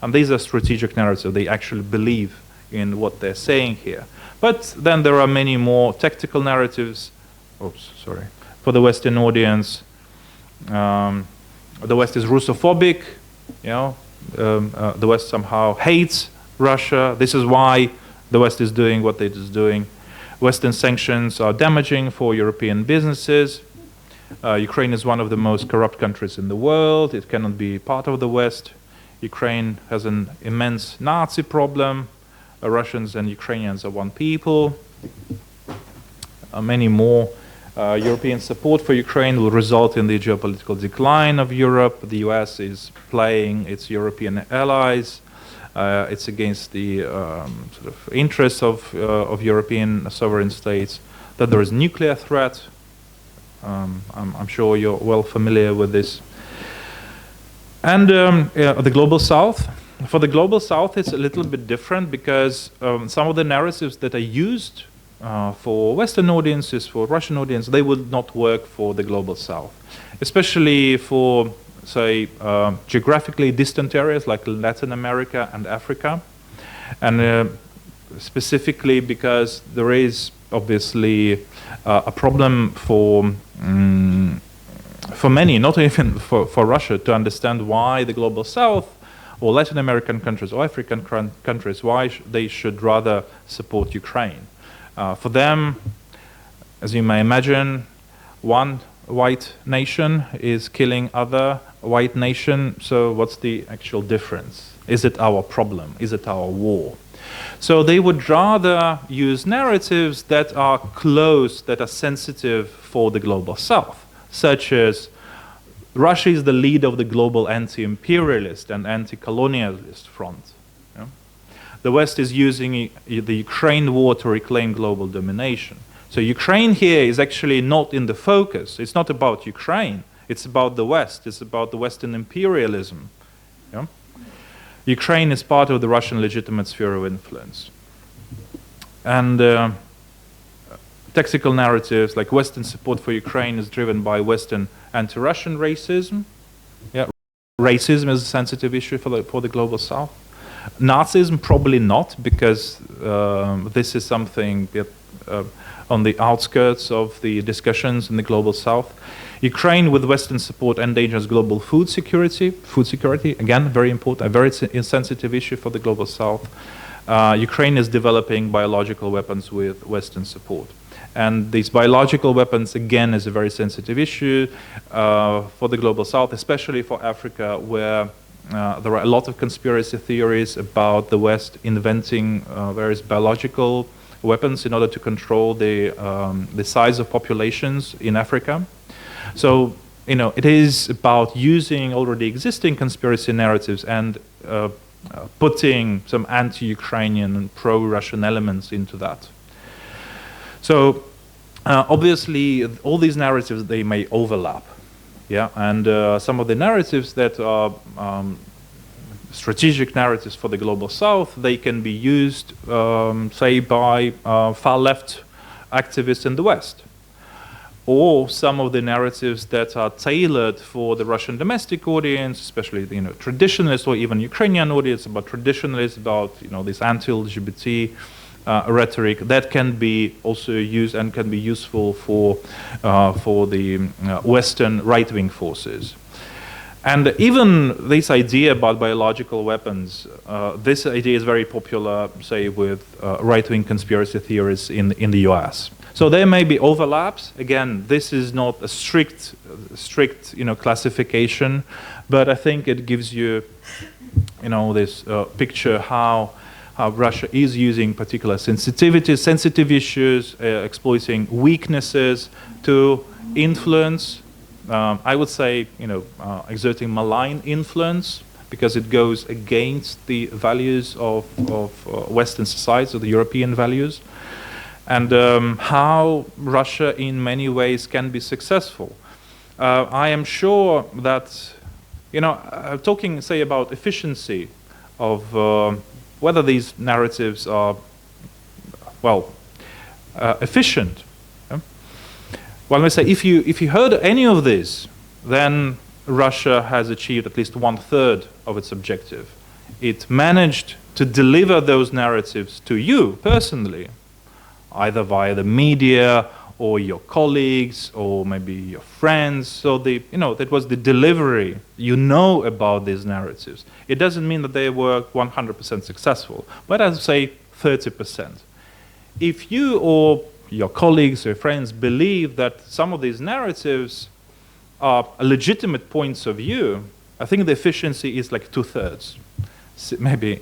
And these are strategic narratives. They actually believe in what they're saying here. But then there are many more tactical narratives. For the Western audience. The West is Russophobic. The West somehow hates Russia. This is why the West is doing what it is doing. Western sanctions are damaging for European businesses. Ukraine is one of the most corrupt countries in the world. It cannot be part of the West. Ukraine has an immense Nazi problem. Russians and Ukrainians are one people. Many more. European support for Ukraine will result in the geopolitical decline of Europe. The US is playing its European allies. It's against the sort of interests of European sovereign states. That there is a nuclear threat. I'm sure you're well familiar with this. And the Global South. For the Global South, it's a little bit different because some of the narratives that are used for Western audiences, for Russian audience, they would not work for the Global South, especially for, say, geographically distant areas like Latin America and Africa, and specifically because there is obviously a problem for many, not even for Russia, to understand why the Global South or Latin American countries or African countries, why they should rather support Ukraine. For them, as you may imagine, one white nation is killing other white nation, so what's the actual difference? Is it our problem? Is it our war? So they would rather use narratives that are close, that are sensitive for the Global South, such as Russia is the leader of the global anti-imperialist and anti-colonialist front. The West is using the Ukraine war to reclaim global domination. So Ukraine here is actually not in the focus. It's not about Ukraine. It's about the West. It's about the Western imperialism. Ukraine is part of the Russian legitimate sphere of influence. And tactical narratives like Western support for Ukraine is driven by Western anti-Russian racism. Racism is a sensitive issue for the Global South. Nazism, probably not, because this is something on the outskirts of the discussions in the Global South. Ukraine, with Western support, endangers global food security. Food security, again, very important, a very sensitive issue for the Global South. Ukraine is developing biological weapons with Western support. And these biological weapons, again, is a very sensitive issue for the Global South, especially for Africa, where there are a lot of conspiracy theories about the West inventing various biological weapons in order to control the size of populations in Africa. So, it is about using already existing conspiracy narratives and putting some anti-Ukrainian and pro-Russian elements into that. So, obviously, all these narratives, they may overlap. And some of the narratives that are strategic narratives for the Global South, they can be used, say, by far left activists in the West, or some of the narratives that are tailored for the Russian domestic audience, especially traditionalist or even Ukrainian audience, about traditionalists, about this anti-LGBT rhetoric that can be also used and can be useful for the Western right-wing forces. And even this idea about biological weapons, this idea is very popular, say, with right-wing conspiracy theories in the US. So there may be overlaps. Again, this is not a strict classification, but I think it gives you, this picture how Russia is using particular sensitive issues, exploiting weaknesses to influence. I would say, exerting malign influence because it goes against the values of Western society, or the European values. And how Russia in many ways can be successful. I am sure that, talking, say, about efficiency of whether these narratives are, efficient. Well, let me say, if you heard any of this, then Russia has achieved at least 1/3 of its objective. It managed to deliver those narratives to you personally, either via the media or your colleagues or maybe your friends. So that was the delivery. About these narratives. It doesn't mean that they were 100% successful, but I'd say 30%. If you or your colleagues or friends believe that some of these narratives are legitimate points of view, I think the efficiency is like 2/3, maybe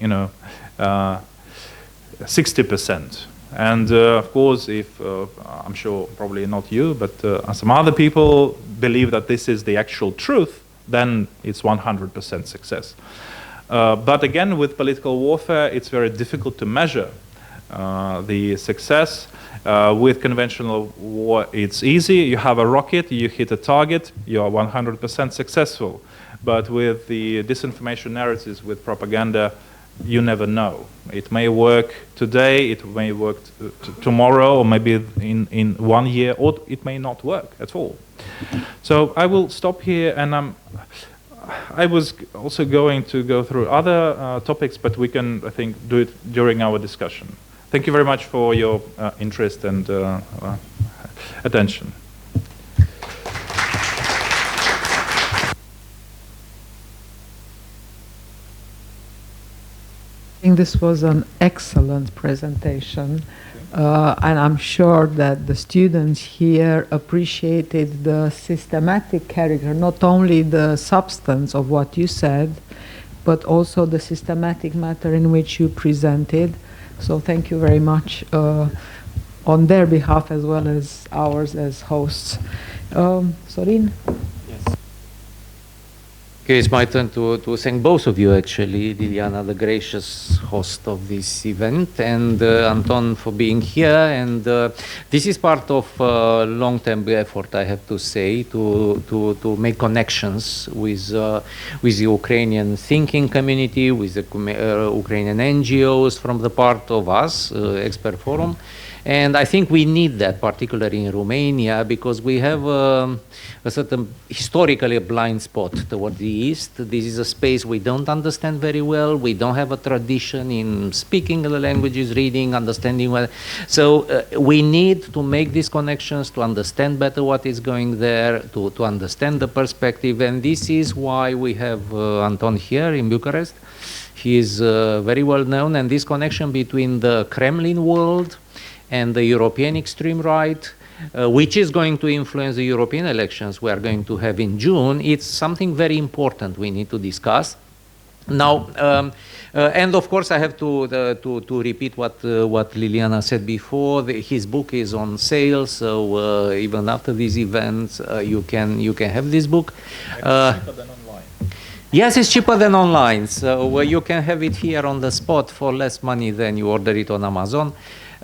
60%. And of course, if I'm sure probably not you, but some other people believe that this is the actual truth, then it's 100% success. But again, with political warfare, it's very difficult to measure the success. With conventional war, it's easy. You have a rocket, you hit a target, you are 100% successful. But with the disinformation narratives, with propaganda, you never know. It may work today, it may work tomorrow, or maybe in 1 year, or it may not work at all. So I will stop here, and I was also going to go through other topics, but we can, I think, do it during our discussion. Thank you very much for your interest and attention. I think this was an excellent presentation, and I'm sure that the students here appreciated the systematic character, not only the substance of what you said, but also the systematic matter in which you presented. So thank you very much on their behalf as well as ours as hosts. Sorin? Okay, it's my turn to thank both of you, actually, Liliana, the gracious host of this event, and Anton for being here. And this is part of a long-term effort, I have to say, to make connections with the Ukrainian thinking community, with the Ukrainian NGOs from the part of us, Expert Forum. And I think we need that, particularly in Romania, because we have a certain, historically, a blind spot toward the East. This is a space we don't understand very well. We don't have a tradition in speaking the languages, reading, understanding. So we need to make these connections to understand better what is going there, to understand the perspective. And this is why we have Anton here in Bucharest. He is very well known. And this connection between the Kremlin world and the European extreme right, which is going to influence the European elections we are going to have in June, it's something very important we need to discuss. Now, and of course I have to repeat what Liliana said before. His book is on sale, so even after these events, you can have this book. It's cheaper than online. Yes, it's cheaper than online, so you can have it here on the spot for less money than you order it on Amazon.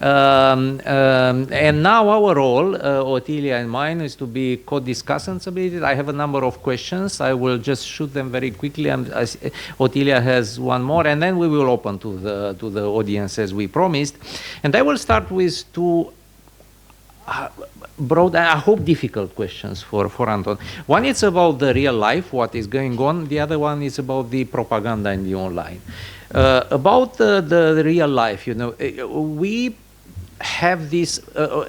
And now our role, Otilia and mine, is to be co-discussants about it. I have a number of questions. I will just shoot them very quickly. Otilia has one more, and then we will open to the audience as we promised. And I will start with two broad, I hope difficult questions for Anton. One is about the real life, what is going on. The other one is about the propaganda in the online. About the real life, you know, we have this,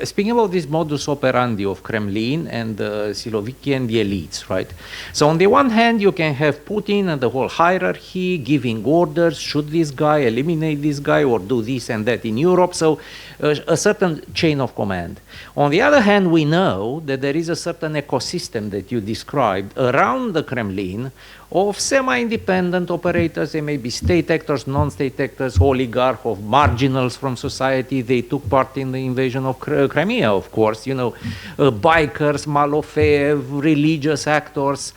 speaking about this modus operandi of Kremlin and Siloviki and the elites, right? So on the one hand, you can have Putin and the whole hierarchy giving orders, shoot this guy, eliminate this guy, or do this and that in Europe. So a certain chain of command. On the other hand, we know that there is a certain ecosystem that you described around the Kremlin of semi-independent operators. They may be state actors, non-state actors, oligarchs, of marginals from society. They took part in the invasion of Crimea, of course, you know, bikers, Malofeev, religious actors,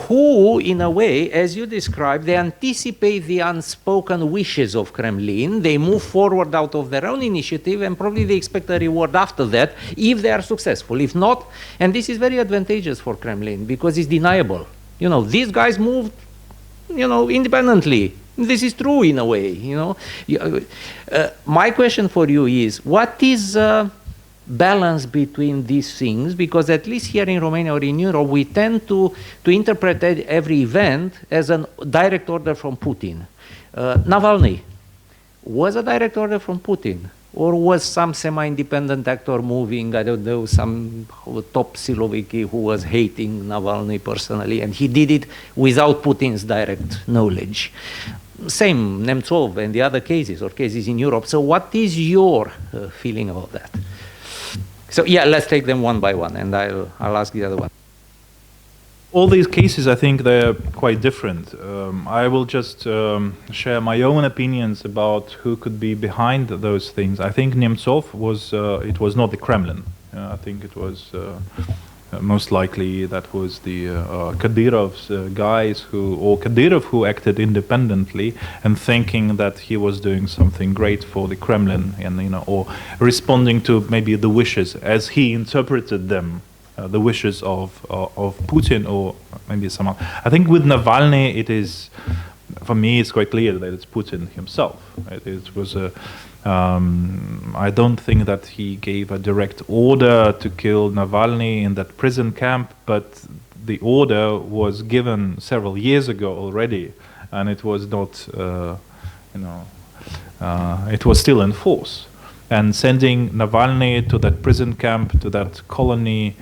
who, in a way, as you described, they anticipate the unspoken wishes of Kremlin. They move forward out of their own initiative, and probably they expect a reward after that if they are successful. If not, and this is very advantageous for Kremlin because it's deniable. You know, these guys moved, you know, independently. This is true in a way, you know. My question for you is, what is balance between these things? Because at least here in Romania or in Europe, we tend to interpret every event as a direct order from Putin. Navalny was a direct order from Putin. Or was some semi-independent actor moving, I don't know, some top Siloviki who was hating Navalny personally, and he did it without Putin's direct knowledge? Same, Nemtsov and the other cases, or cases in Europe. So what is your feeling about that? So yeah, let's take them one by one, and I'll ask the other one. All these cases, I think they're quite different. I will just share my own opinions about who could be behind those things. I think Nemtsov was, it was not the Kremlin. I think it was most likely that was the Kadyrov's guys who, or Kadyrov who acted independently and thinking that he was doing something great for the Kremlin, and, you know, or responding to maybe the wishes as he interpreted them. The wishes of Putin or maybe someone. I think with Navalny, it is, for me, it's quite clear that it's Putin himself. It was a. I don't think that he gave a direct order to kill Navalny in that prison camp, but the order was given several years ago already, and it was not, it was still in force. And sending Navalny to that prison camp, to that colony,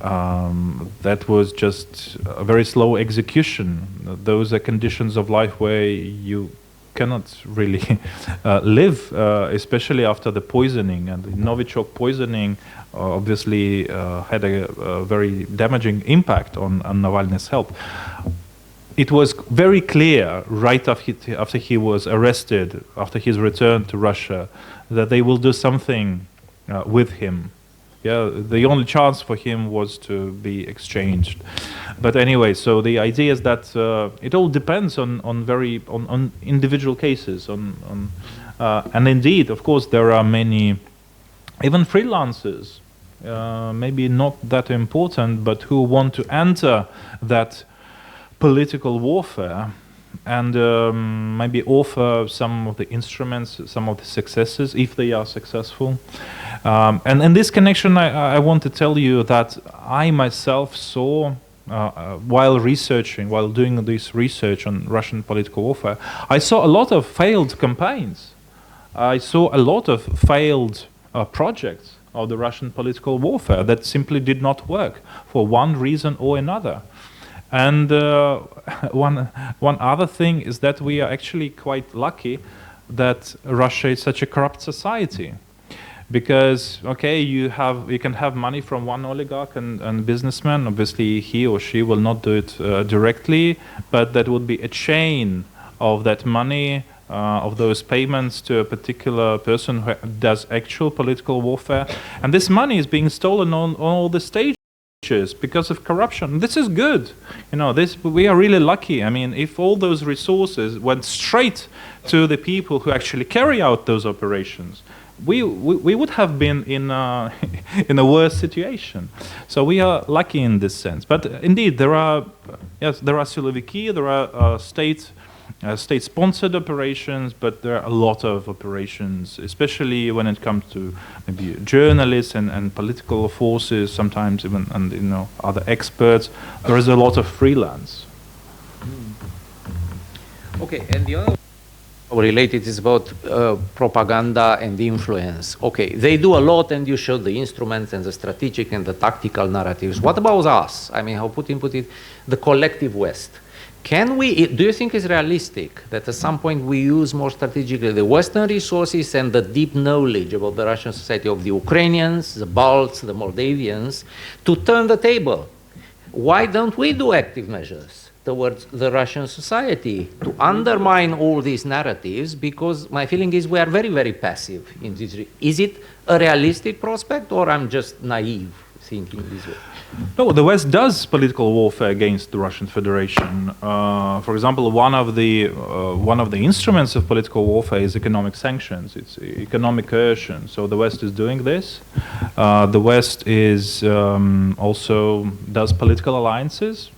that was just a very slow execution. Those are conditions of life where you cannot really live, especially after the poisoning. And the Novichok poisoning obviously had a very damaging impact on Navalny's health. It was very clear right after he was arrested, after his return to Russia, that they will do something with him. Yeah, the only chance for him was to be exchanged. But anyway, so the idea is that it all depends on individual cases. And indeed, of course, there are many, even freelancers, maybe not that important, but who want to enter that political warfare and maybe offer some of the instruments, some of the successes, if they are successful. And in this connection, I want to tell you that I myself saw, while doing this research on Russian political warfare, I saw a lot of failed campaigns. I saw a lot of failed projects of the Russian political warfare that simply did not work for one reason or another. And one other thing is that we are actually quite lucky that Russia is such a corrupt society, because okay, you can have money from one oligarch and businessman. Obviously, he or she will not do it directly, but that would be a chain of that money, of those payments to a particular person who does actual political warfare, and this money is being stolen on all the stages because of corruption. This is good. You know, we are really lucky. I mean, if all those resources went straight to the people who actually carry out those operations, we would have been in in a worse situation. So we are lucky in this sense. But indeed, there are Siloviki, there are state state-sponsored operations, but there are a lot of operations, especially when it comes to maybe journalists and political forces, sometimes even, and you know, other experts. There is a lot of freelance. Okay, and the other related is about propaganda and influence. Okay, they do a lot, and you showed the instruments and the strategic and the tactical narratives. What about us? I mean, how Putin put it, the collective West. Can we, do you think it's realistic that at some point we use more strategically the Western resources and the deep knowledge about the Russian society of the Ukrainians, the Balts, the Moldavians, to turn the table? Why don't we do active measures towards the Russian society to undermine all these narratives? Because my feeling is we are very, very passive in this. Is it a realistic prospect, or I'm just naive thinking this way? No, the West does political warfare against the Russian Federation. For example, one of the instruments of political warfare is economic sanctions. It's economic coercion. So the West is doing this. The West is also does political alliances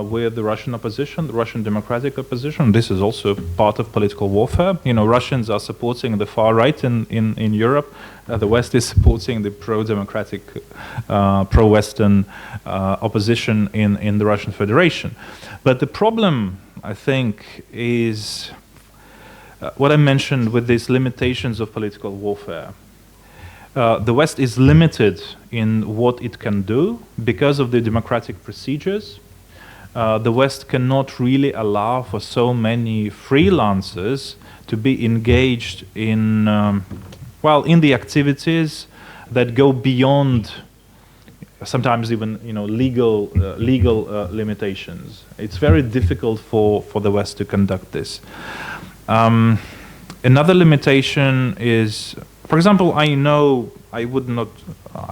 with the Russian opposition, the Russian democratic opposition. This is also part of political warfare. You know, Russians are supporting the far right in Europe. The West is supporting the pro-democratic, pro-Western opposition in the Russian Federation. But the problem, I think, is what I mentioned with these limitations of political warfare. The West is limited in what it can do because of the democratic procedures. The West cannot really allow for so many freelancers to be engaged in, in the activities that go beyond sometimes even legal limitations. It's very difficult for the West to conduct this. Another limitation is, for example, I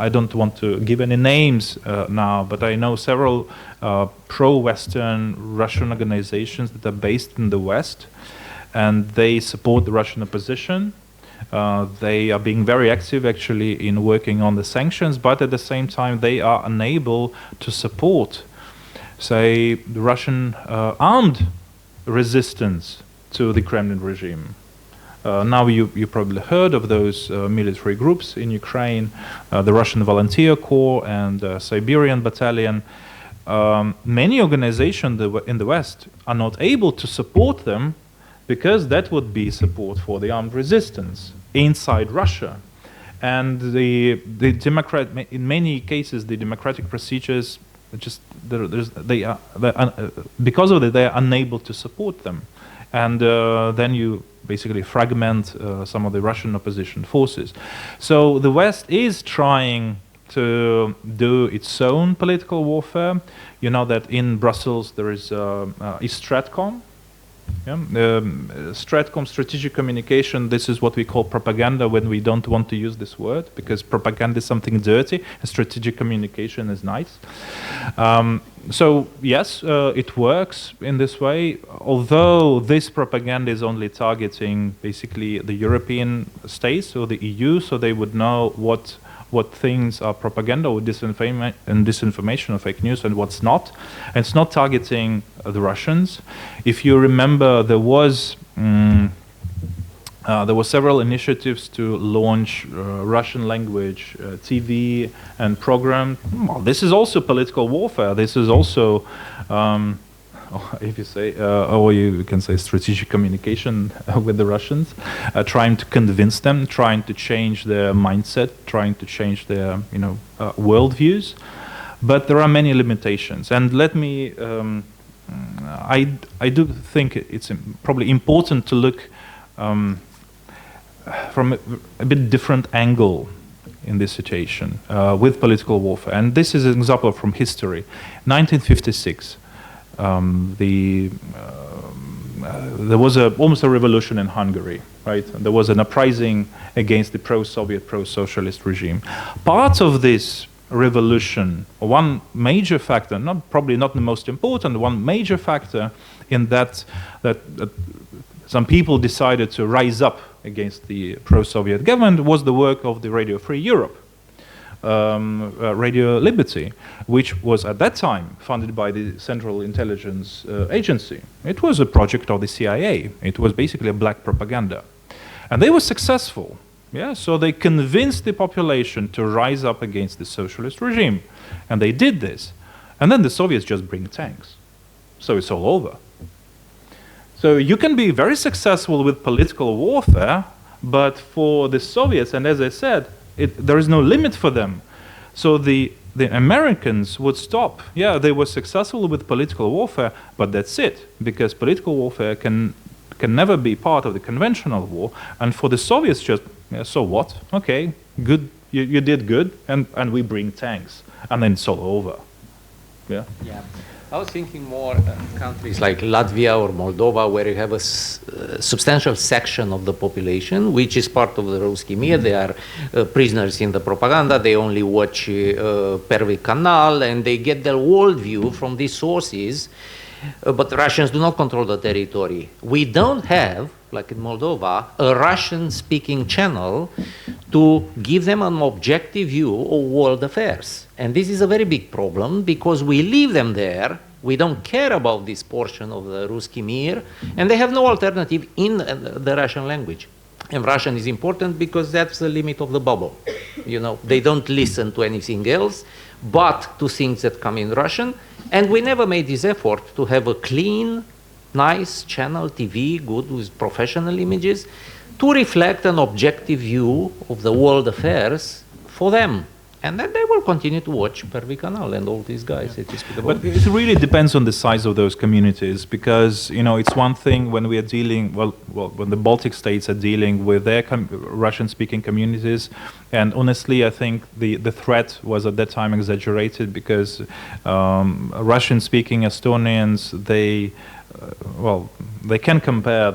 don't want to give any names now, but I know several pro-Western Russian organizations that are based in the West, and they support the Russian opposition. They are being very active actually in working on the sanctions, but at the same time they are unable to support, say, the Russian armed resistance to the Kremlin regime. Now you probably heard of those military groups in Ukraine, the Russian Volunteer Corps and Siberian Battalion. Many organizations in the West are not able to support them because that would be support for the armed resistance inside Russia. And the democrat, in many cases, the democratic procedures just because of that they are unable to support them, and then you basically fragment some of the Russian opposition forces. So the West is trying to do its own political warfare. You know that in Brussels there is Stratcom. Yeah? Stratcom, strategic communication, this is what we call propaganda when we don't want to use this word, because propaganda is something dirty and strategic communication is nice. So yes, it works in this way, although this propaganda is only targeting basically the European states or the EU, so they would know what things are propaganda or disinformation or fake news and what's not. And it's not targeting the Russians. If you remember, there were several initiatives to launch Russian language TV and program. Well, this is also political warfare. This is also, if you say, or you can say strategic communication with the Russians, trying to convince them, trying to change their mindset, trying to change their worldviews. But there are many limitations. And let me, I do think it's probably important to look from a bit different angle in this situation with political warfare. And this is an example from history. 1956, there was almost a revolution in Hungary, right? There was an uprising against the pro-Soviet, pro-socialist regime. Part of this revolution, one major factor, probably not the most important, one major factor in that some people decided to rise up against the pro-Soviet government was the work of the Radio Free Europe. Radio Liberty, which was at that time funded by the Central Intelligence Agency. It was a project of the CIA. It was basically a black propaganda. And they were successful. Yeah, so they convinced the population to rise up against the socialist regime. And they did this. And then the Soviets just bring tanks. So it's all over. So you can be very successful with political warfare, but for the Soviets, and as I said, there is no limit for them. So the Americans would stop. Yeah, they were successful with political warfare, but that's it, because political warfare can never be part of the conventional war. And for the Soviets, just, yeah, so what? Okay, good, you did good, and we bring tanks, and then it's all over. Yeah. Yeah. I was thinking more countries like Latvia or Moldova, where you have a substantial section of the population which is part of the Ruski Mir. They are prisoners in the propaganda. They only watch Первый канал, and they get their worldview from these sources. But the Russians do not control the territory. We don't have, like in Moldova, a Russian-speaking channel to give them an objective view of world affairs. And this is a very big problem, because we leave them there, we don't care about this portion of the Ruski Mir, and they have no alternative in the Russian language. And Russian is important because that's the limit of the bubble. You know, they don't listen to anything else but to things that come in Russian. And we never made this effort to have a clean, nice channel TV, good with professional images, to reflect an objective view of the world affairs for them. And then they will continue to watch Первый канал and all these guys. Yeah. But it really depends on the size of those communities, because, you know, it's one thing when we are dealing, when the Baltic states are dealing with their Russian-speaking communities, and honestly, I think the threat was at that time exaggerated, because Russian-speaking Estonians, they can compare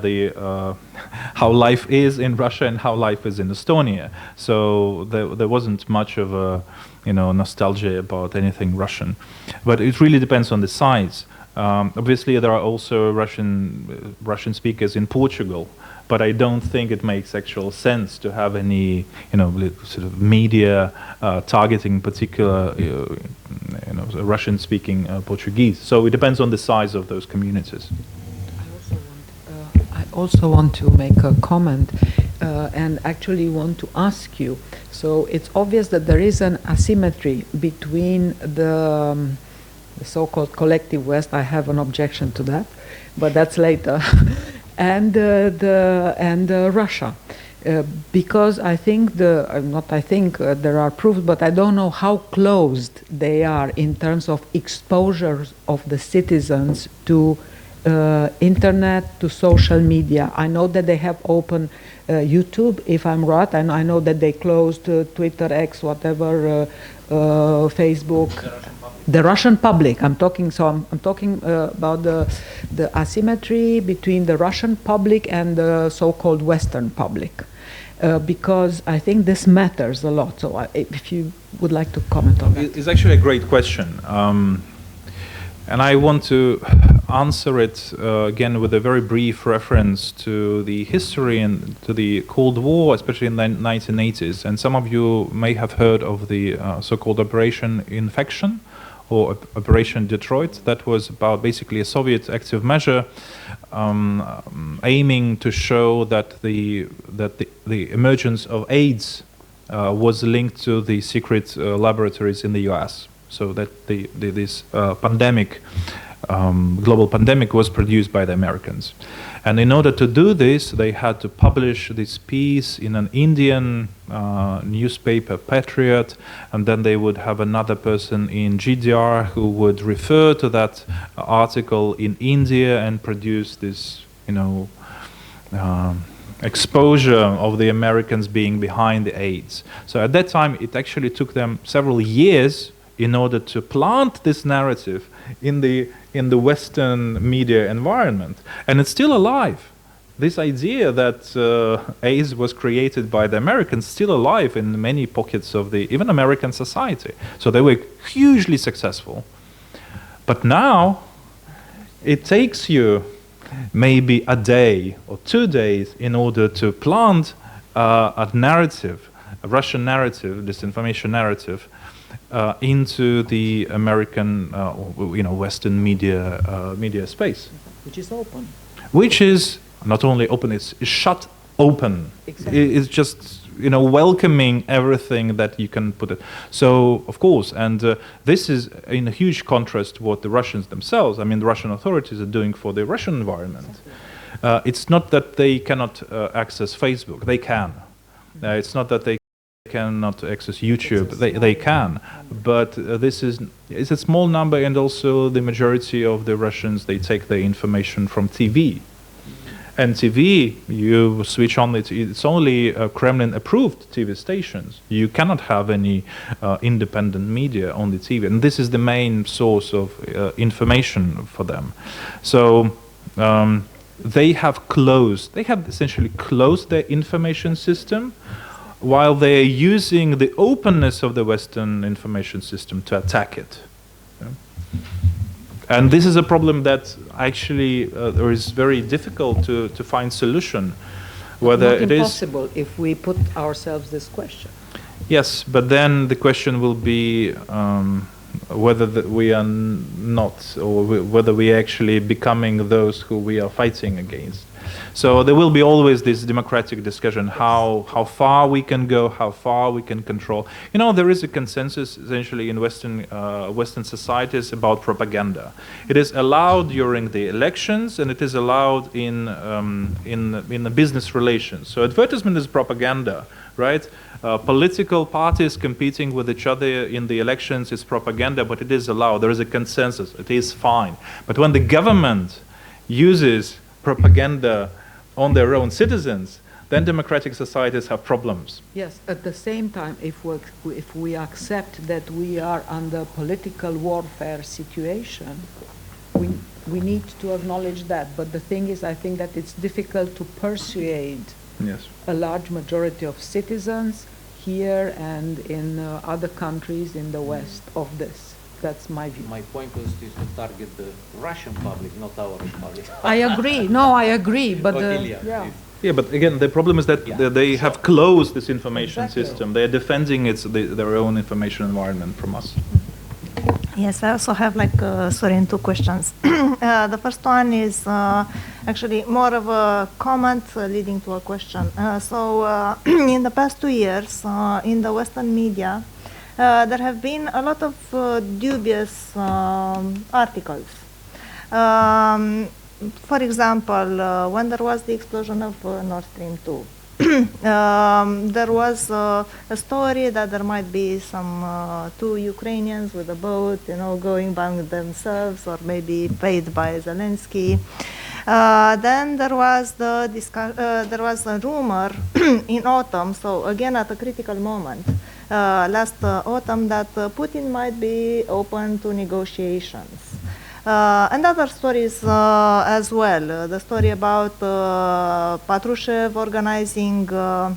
how life is in Russia and how life is in Estonia. So there wasn't much of a, nostalgia about anything Russian. But it really depends on the size. Obviously, there are also Russian speakers in Portugal, but I don't think it makes actual sense to have any, sort of media targeting particular, Russian-speaking Portuguese. So it depends on the size of those communities. I also want to make a comment and actually want to ask you. So it's obvious that there is an asymmetry between the so-called collective West. I have an objection to that, but that's later. and Russia. Because I think there are proofs, but I don't know how closed they are in terms of exposure of the citizens to internet, to social media. I know that they have open YouTube, if I'm right, and I know that they closed Twitter, X, whatever, Facebook. The Russian public. I'm talking about the asymmetry between the Russian public and the so-called Western public, because I think this matters a lot. So if you would like to comment on that. It's actually a great question. And I want to answer it again with a very brief reference to the history and to the Cold War, especially in the 1980s. And some of you may have heard of the so-called Operation Infection, or Operation Detroit. That was about basically a Soviet active measure aiming to show that the emergence of AIDS was linked to the secret laboratories in the US. So that this pandemic, global pandemic, was produced by the Americans. And in order to do this, they had to publish this piece in an Indian newspaper, Patriot, and then they would have another person in GDR who would refer to that article in India and produce this, exposure of the Americans being behind the AIDS. So at that time, it actually took them several years in order to plant this narrative in the Western media environment. And it's still alive. This idea that AIDS was created by the Americans is still alive in many pockets of even American society. So they were hugely successful. But now, it takes you maybe a day or 2 days in order to plant a narrative Russian narrative, disinformation narrative, into the American, Western media space, Which is open. which is not only open, it's shut open. Exactly. It's just welcoming everything that you can put it. So of course, and this is in a huge contrast to what the Russians themselves, I mean, the Russian authorities are doing for the Russian environment. It's not that they cannot access Facebook; they can. It's not that they cannot access YouTube; they can. But it's a small number, and also the majority of the Russians, they take their information from TV. And TV, you switch on it's only Kremlin-approved TV stations. You cannot have any independent media on the TV, and this is the main source of information for them. So they have essentially closed their information system, while they are using the openness of the Western information system to attack it. And this is a problem that actually there is very difficult to find solution. Whether Not it is impossible if we put ourselves this question. yes, but then the question will be whether we are not, or whether we are actually becoming those who we are fighting against. So there will be always this democratic discussion, how far we can go, how far we can control. There is a consensus essentially in Western societies about propaganda. It is allowed during the elections, and it is allowed in the business relations. So advertisement is propaganda, right? Political parties competing with each other in the elections is propaganda, but it is allowed. There is a consensus. It is fine. But when the government uses propaganda on their own citizens, then democratic societies have problems. Yes, at the same time, if we accept that we are under political warfare situation, we need to acknowledge that. But the thing is, I think that it's difficult to persuade a large majority of citizens here and in other countries in the West of this. That's my view. My point was to target the Russian public, not our public. I agree. No, I agree. But Ilya, yeah. Yeah, but again, the problem is that they have closed this information Exactly. system. They are defending their own information environment from us. Yes, I also have two questions. The first one is actually more of a comment leading to a question. In the past 2 years, in the Western media, there have been a lot of dubious articles. For example, when there was the explosion of Nord Stream 2, there was a story that there might be some 2 Ukrainians with a boat, going by themselves or maybe paid by Zelensky. Then there was there was a rumor in autumn, so again at a critical moment, last autumn, that Putin might be open to negotiations. And other stories as well. The story about Patrushev organizing the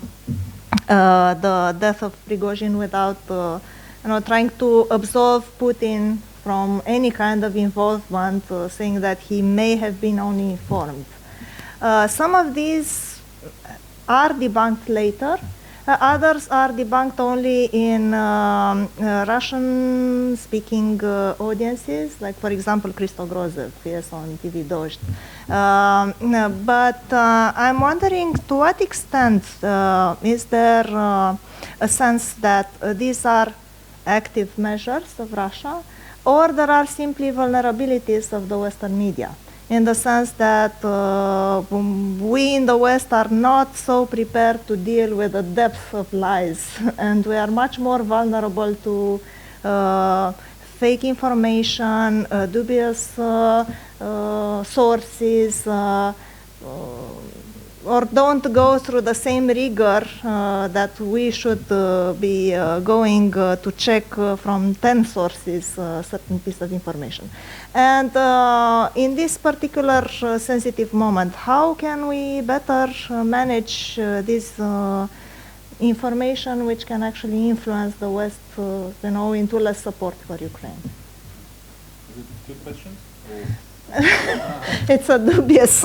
death of Prigozhin without, trying to absolve Putin from any kind of involvement, saying that he may have been only informed. Some of these are debunked later. Others are debunked only in Russian-speaking audiences, like, for example, Christo Grozev, yes, on TV Dozhd. But I'm wondering, to what extent is there a sense that these are active measures of Russia, or there are simply vulnerabilities of the Western media, in the sense that we in the West are not so prepared to deal with the depth of lies, and we are much more vulnerable to fake information, dubious sources, or don't go through the same rigor that we should be going to check from 10 sources a certain piece of information. And in this particular sensitive moment, how can we better manage this information which can actually influence the West into less support for Ukraine? Is it 2 questions? It's a dubious,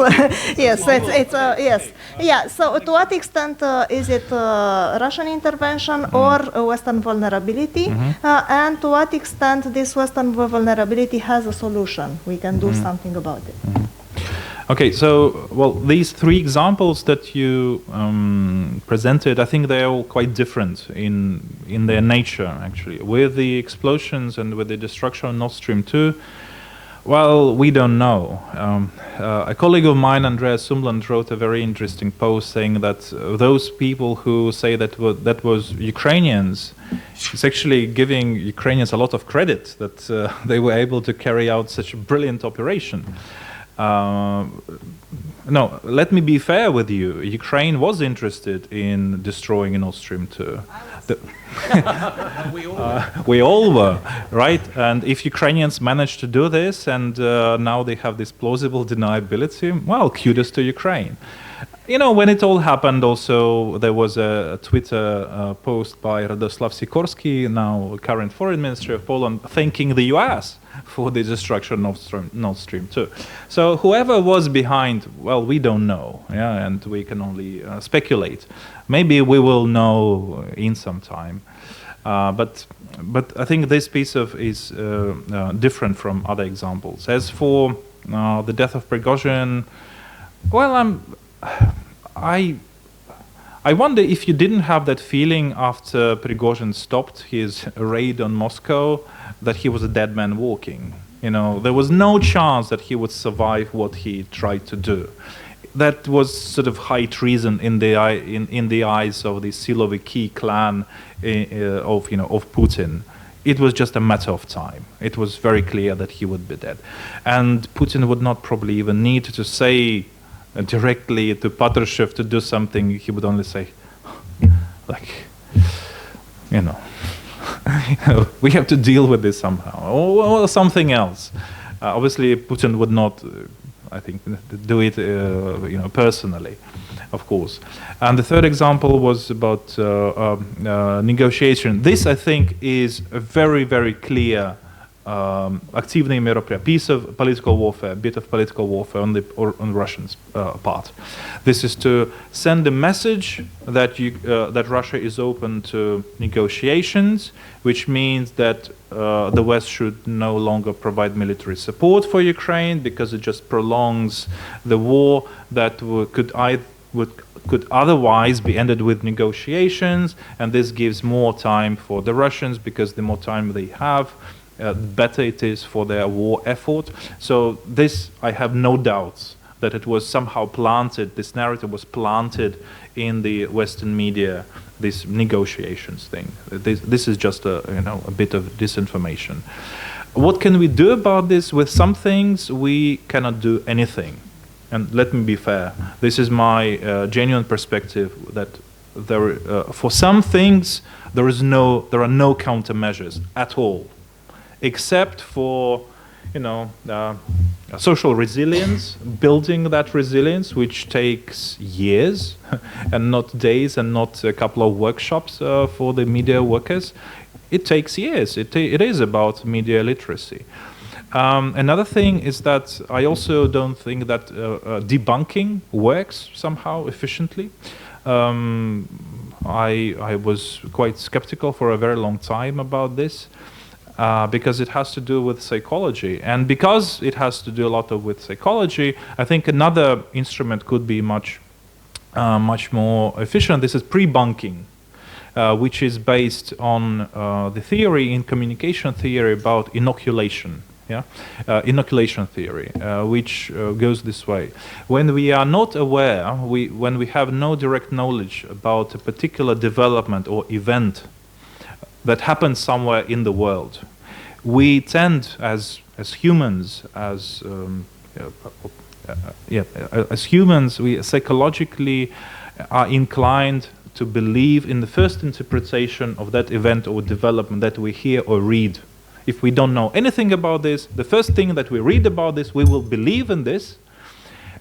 yes, it's a, yes. Yeah, so to what extent is it Russian intervention or a Western vulnerability? And to what extent this Western vulnerability has a solution? We can do something about it. Okay, so, well, these three examples that you presented, I think they're all quite different in their nature, actually. With the explosions and with the destruction of Nord Stream 2, well, we don't know. A colleague of mine, Andreas Sumland, wrote a very interesting post saying that those people who say that that was Ukrainians, it's actually giving Ukrainians a lot of credit that they were able to carry out such a brilliant operation. No, let me be fair with you. Ukraine was interested in destroying Nord Stream 2. We all were, right? And if Ukrainians managed to do this and now they have this plausible deniability, well, kudos to Ukraine. You know, when it all happened also, there was a Twitter post by Radoslav Sikorski, now current foreign minister of Poland, thanking the US for the destruction of Nord Stream 2. So whoever was behind, well, we don't know, yeah, and we can only speculate. Maybe we will know in some time. But I think this piece is different from other examples. As for the death of Prigozhin, well, I wonder if you didn't have that feeling after Prigozhin stopped his raid on Moscow that he was a dead man walking. You know, there was no chance that he would survive what he tried to do. That was sort of high treason in the eyes of the Siloviki clan of Putin. It was just a matter of time. It was very clear that he would be dead, and Putin would not probably even need to say directly to Patrushev to do something. He would only say, like, you know, we have to deal with this somehow, or something else. Obviously, Putin would not, I think, do it, personally, of course. And the third example was about negotiation. This, I think, is a very, very clear activные мероприятия, piece of political warfare, a bit of political warfare on Russians' part. This is to send a message that that Russia is open to negotiations, which means that the West should no longer provide military support for Ukraine because it just prolongs the war that could otherwise be ended with negotiations, and this gives more time for the Russians because the more time they have, better it is for their war effort. So this, I have no doubts that it was somehow planted, this narrative was planted in the Western media, this negotiations thing. This is just a bit of disinformation. What can we do about this? With some things, we cannot do anything. And let me be fair, this is my genuine perspective that for some things, there are no countermeasures at all. Except for, social resilience, building that resilience, which takes years and not days and not a couple of workshops for the media workers. It takes years. It is about media literacy. Another thing is that I also don't think that debunking works somehow efficiently. I was quite skeptical for a very long time about this. Because it has to do with psychology. And because it has to do a lot with psychology, I think another instrument could be much more efficient. This is pre-bunking, which is based on the theory in communication theory about inoculation. Inoculation theory, which goes this way. When we are not aware, when we have no direct knowledge about a particular development or event that happens somewhere in the world, we tend, as humans, as humans, we psychologically are inclined to believe in the first interpretation of that event or development that we hear or read. If we don't know anything about this, the first thing that we read about this, we will believe in this,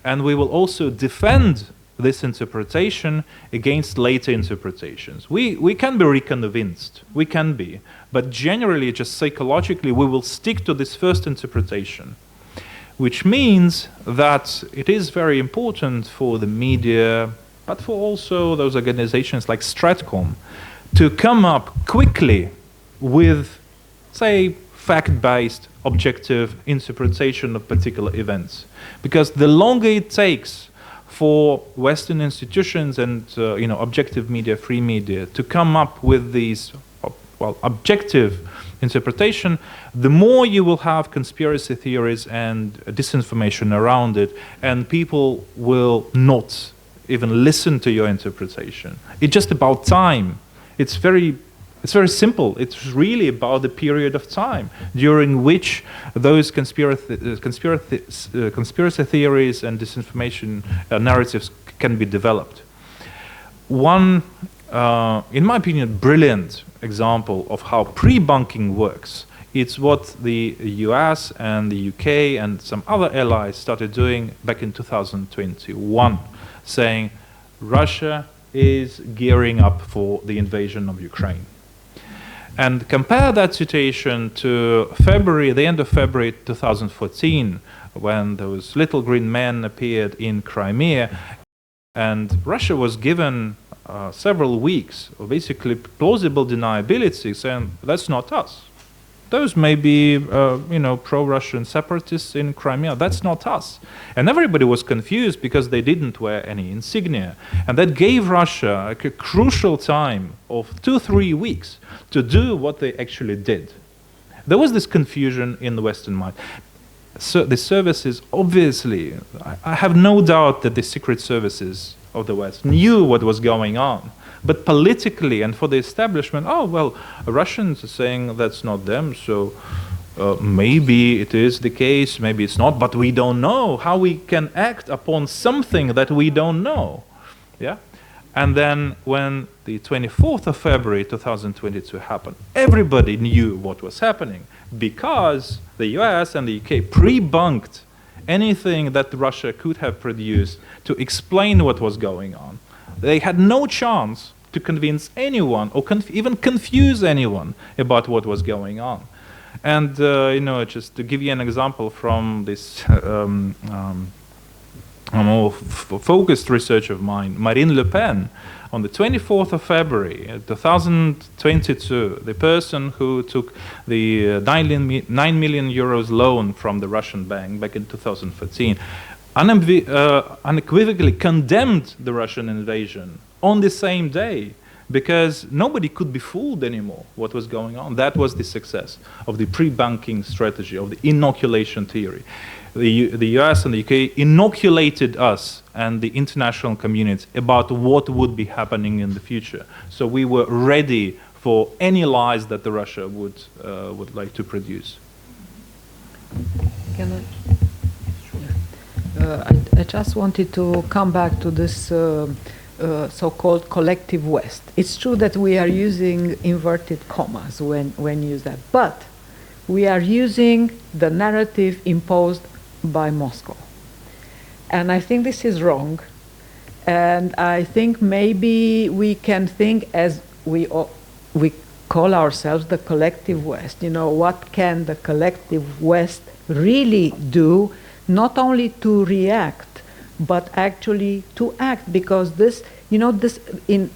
and we will also defend this interpretation against later interpretations. We can be reconvinced, we can be, but generally, just psychologically, we will stick to this first interpretation. which means that it is very important for the media, but for also those organizations like Stratcom, to come up quickly with, say, fact-based, objective interpretation of particular events. Because the longer it takes for Western institutions and objective media, free media, to come up with these objective interpretation, the more you will have conspiracy theories and disinformation around it, and people will not even listen to your interpretation. It's just about time. It's very simple. It's really about the period of time during which those conspiracy theories and disinformation narratives can be developed. One, in my opinion, brilliant example of how pre-bunking works, it's what the US and the UK and some other allies started doing back in 2021, saying Russia is gearing up for the invasion of Ukraine. And compare that situation to February, the end of February 2014, when those little green men appeared in Crimea, and Russia was given several weeks of basically plausible deniability, saying that's not us. Those may be, pro-Russian separatists in Crimea. That's not us. And everybody was confused because they didn't wear any insignia. And that gave Russia a crucial time of 2-3 weeks to do what they actually did. There was this confusion in the Western mind. So the services, obviously, I have no doubt that the secret services of the West knew what was going on. But politically and for the establishment, Russians are saying that's not them, so maybe it is the case, maybe it's not, but we don't know how we can act upon something that we don't know. Yeah? And then when the 24th of February 2022 happened, everybody knew what was happening because the US and the UK pre-bunked anything that Russia could have produced to explain what was going on. They had no chance to convince anyone or even confuse anyone about what was going on. And, just to give you an example from this more focused research of mine, Marine Le Pen, on the 24th of February 2022, the person who took the 9 million euros loan from the Russian bank back in 2014, unequivocally condemned the Russian invasion on the same day, because nobody could be fooled anymore what was going on. That was the success of the pre-bunking strategy, of the inoculation theory. The US and the UK inoculated us and the international community about what would be happening in the future. So we were ready for any lies that the Russia would like to produce. Can I just wanted to come back to this so-called collective West. It's true that we are using inverted commas when use that, but we are using the narrative imposed by Moscow. And I think this is wrong. And I think maybe we can think, as we call ourselves the collective West, what can the collective West really do, not only to react, but actually to act, because this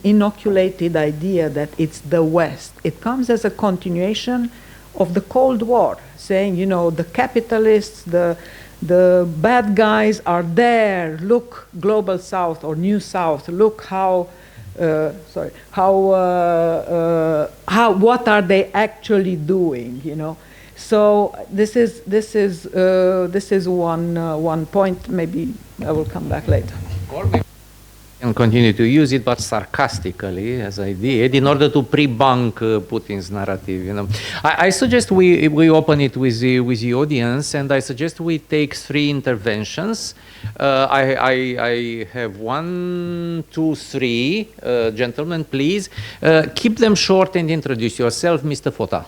inoculated idea that it's the West, it comes as a continuation of the Cold War, saying, the capitalists, the bad guys are there. Look, Global South or New South. Look what are they actually doing? So this is one point. Maybe I will come back later. And continue to use it, but sarcastically, as I did, in order to pre-bunk Putin's narrative. I suggest we open it with the audience, and I suggest we take 3 interventions. I have 1, 2, 3. Gentlemen, please keep them short and introduce yourself, Mr. Fota.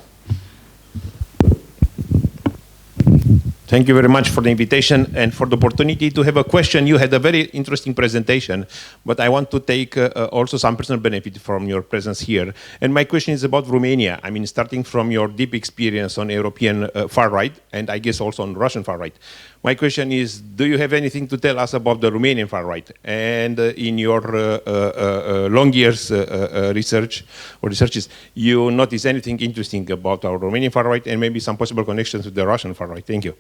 Thank you very much for the invitation and for the opportunity to have a question. You had a very interesting presentation, but I want to take also some personal benefit from your presence here. And my question is about Romania. I mean, starting from your deep experience on European far right, and I guess also on Russian far right. My question is, do you have anything to tell us about the Romanian far right? And in your long years researches, you notice anything interesting about our Romanian far right and maybe some possible connections with the Russian far right? Thank you.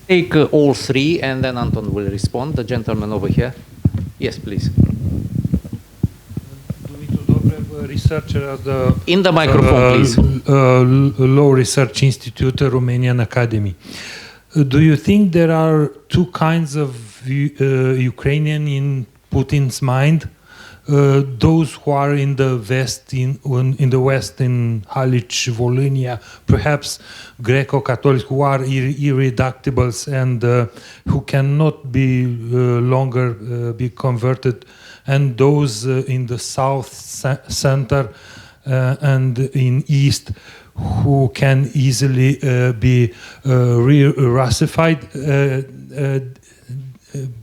Take all three, and then Anton will respond. The gentleman over here. Yes, please. Researcher at the in the microphone, please. Law Research Institute, Romanian Academy. Do you think there are two kinds of Ukrainian in Putin's mind? Those who are in the West, in the West, in Halic, Volhynia, perhaps Greco-Catholics who are irreductibles and who cannot be longer be converted, and those in the South, Center, and in East who can easily be re-Russified,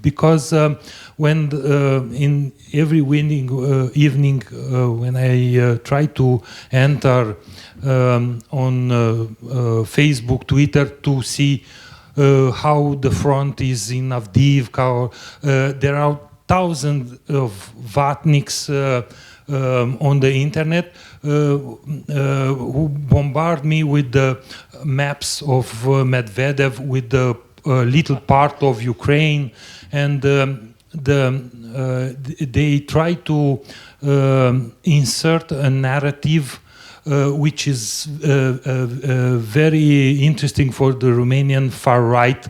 because when in every evening when I try to enter on Facebook, Twitter to see how the front is in Avdiivka, there are thousands of vatniks on the internet who bombard me with the maps of Medvedev with the little part of Ukraine, and they try to insert a narrative which is very interesting for the Romanian far right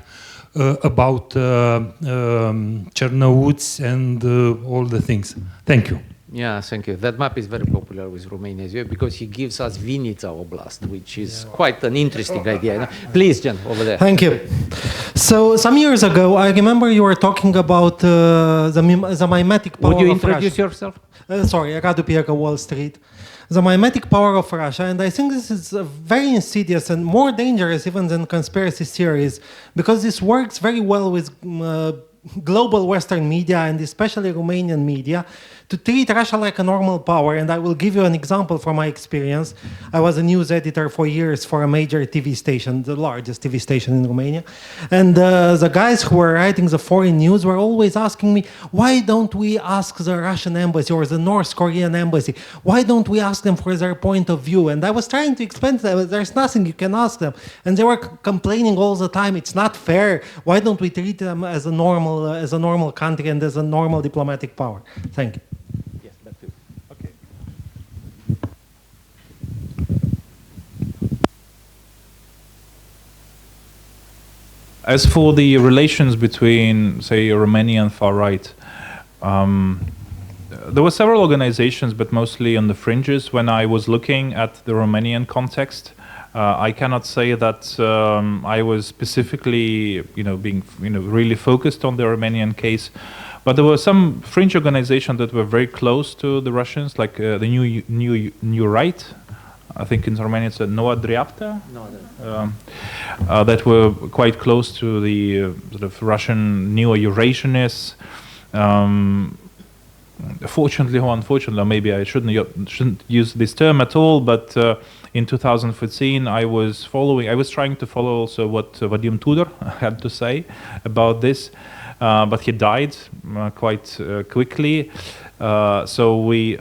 about Chernouts and all the things. Thank you. Yeah, thank you. That map is very popular with Romania because he gives us Vinica Oblast, which is quite an interesting idea. Please, Jen, over there. Thank you. So some years ago, I remember you were talking about the mimetic power of Russia. Would you introduce yourself? Sorry, Radu Pierca, Wall Street. The mimetic power of Russia, and I think this is very insidious and more dangerous even than conspiracy theories, because this works very well with global Western media and especially Romanian media to treat Russia like a normal power. And I will give you an example from my experience. I was a news editor for years for a major TV station, the largest TV station in Romania. And the guys who were writing the foreign news were always asking me, why don't we ask the Russian embassy or the North Korean embassy? Why don't we ask them for their point of view? And I was trying to explain to them, there's nothing you can ask them. And they were complaining all the time, it's not fair. Why don't we treat them as a normal country and as a normal diplomatic power? Thank you. Yes, that's it. Okay. As for the relations between, say, Romanian far right, there were several organizations, but mostly on the fringes. When I was looking at the Romanian context, I cannot say that I was specifically, being, really focused on the Romanian case. But there were some fringe organizations that were very close to the Russians, like the New Right. I think in Romania it's a Noua Dreapta, that were quite close to the sort of Russian neo-Eurasianists. Fortunately or unfortunately, or maybe I shouldn't use this term at all, but in 2014 I was trying to follow also what Vadim Tudor had to say about this, but he died quite quickly. So we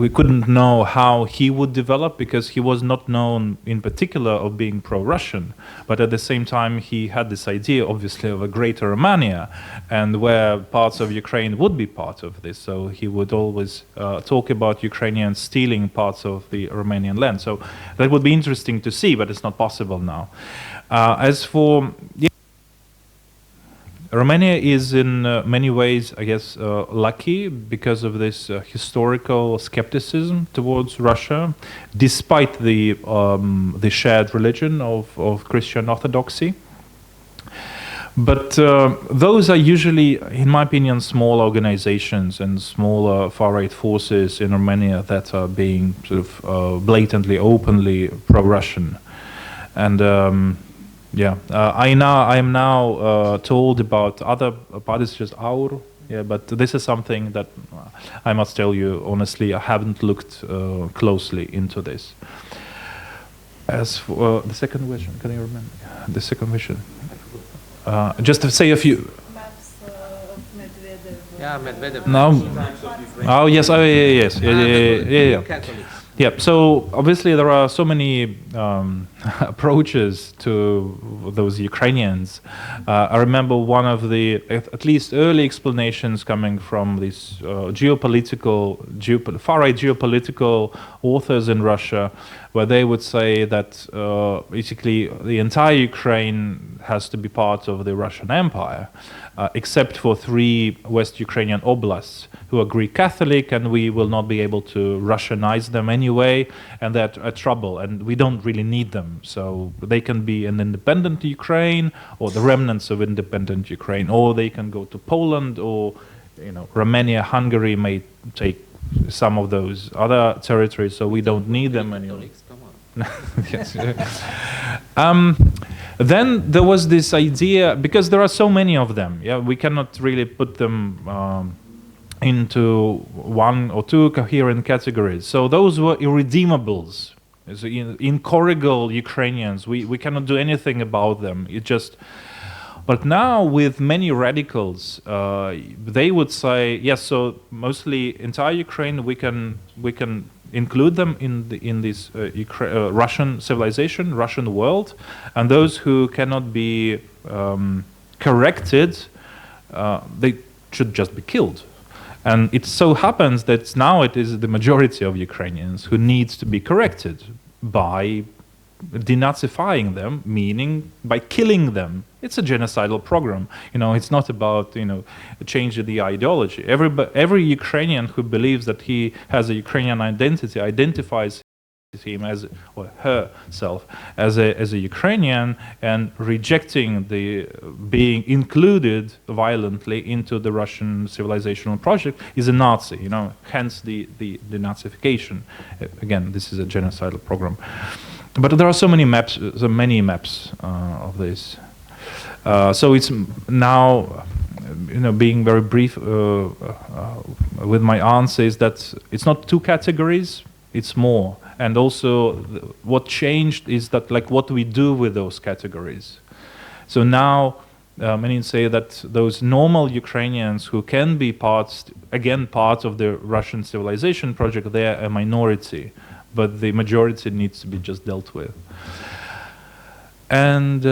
couldn't know how he would develop, because he was not known in particular of being pro-Russian, but at the same time he had this idea obviously of a greater Romania, and where parts of Ukraine would be part of this. So he would always talk about Ukrainians stealing parts of the Romanian land. So that would be interesting to see, but it's not possible now. As for Romania is in many ways, I guess, lucky because of this historical skepticism towards Russia, despite the shared religion of Christian Orthodoxy. But those are usually, in my opinion, small organizations and smaller far-right forces in Romania that are being sort of blatantly, openly pro-Russian. And I am now told about other parties, just AUR. Yeah, but this is something that I must tell you honestly, I haven't looked closely into this. As for the second question, can you remember the second question? Just to say a few. Maps of Medvedev. Yeah, Medvedev. No. Oh yes. Oh yeah. Yes. Yeah. Catholics. Yeah, so obviously there are so many approaches to those Ukrainians. I remember one of the, at least early explanations coming from these far-right geopolitical authors in Russia, where they would say that basically the entire Ukraine has to be part of the Russian Empire, except for 3 West Ukrainian oblasts who are Greek Catholic, and we will not be able to Russianize them anyway, and they're a trouble, and we don't really need them. So they can be an independent Ukraine, or the remnants of independent Ukraine, or they can go to Poland, or Romania, Hungary may take some of those other territories, so we don't need them anymore. Yes. Then there was this idea, because there are so many of them, we cannot really put them into 1 or 2 coherent categories. So those were irredeemables, incorrigible Ukrainians. We cannot do anything about them. But now with many radicals, they would say yes. So mostly entire Ukraine, we can include them in this Russian civilization, Russian world, and those who cannot be corrected, they should just be killed. And it so happens that now it is the majority of Ukrainians who needs to be corrected by denazifying them, meaning by killing them. It's a genocidal program. It's not about changing the ideology. Every Ukrainian who believes that he has a Ukrainian identity identifies him or herself as a Ukrainian, and rejecting the being included violently into the Russian civilizational project is a Nazi. Hence the denazification. Again, this is a genocidal program. But there are so many maps of this. So it's now, being very brief with my answer, is that it's not 2 categories, it's more. And also what changed is that what we do with those categories. So now many say that those normal Ukrainians who can be part of the Russian civilization project, they are a minority, but the majority needs to be just dealt with. And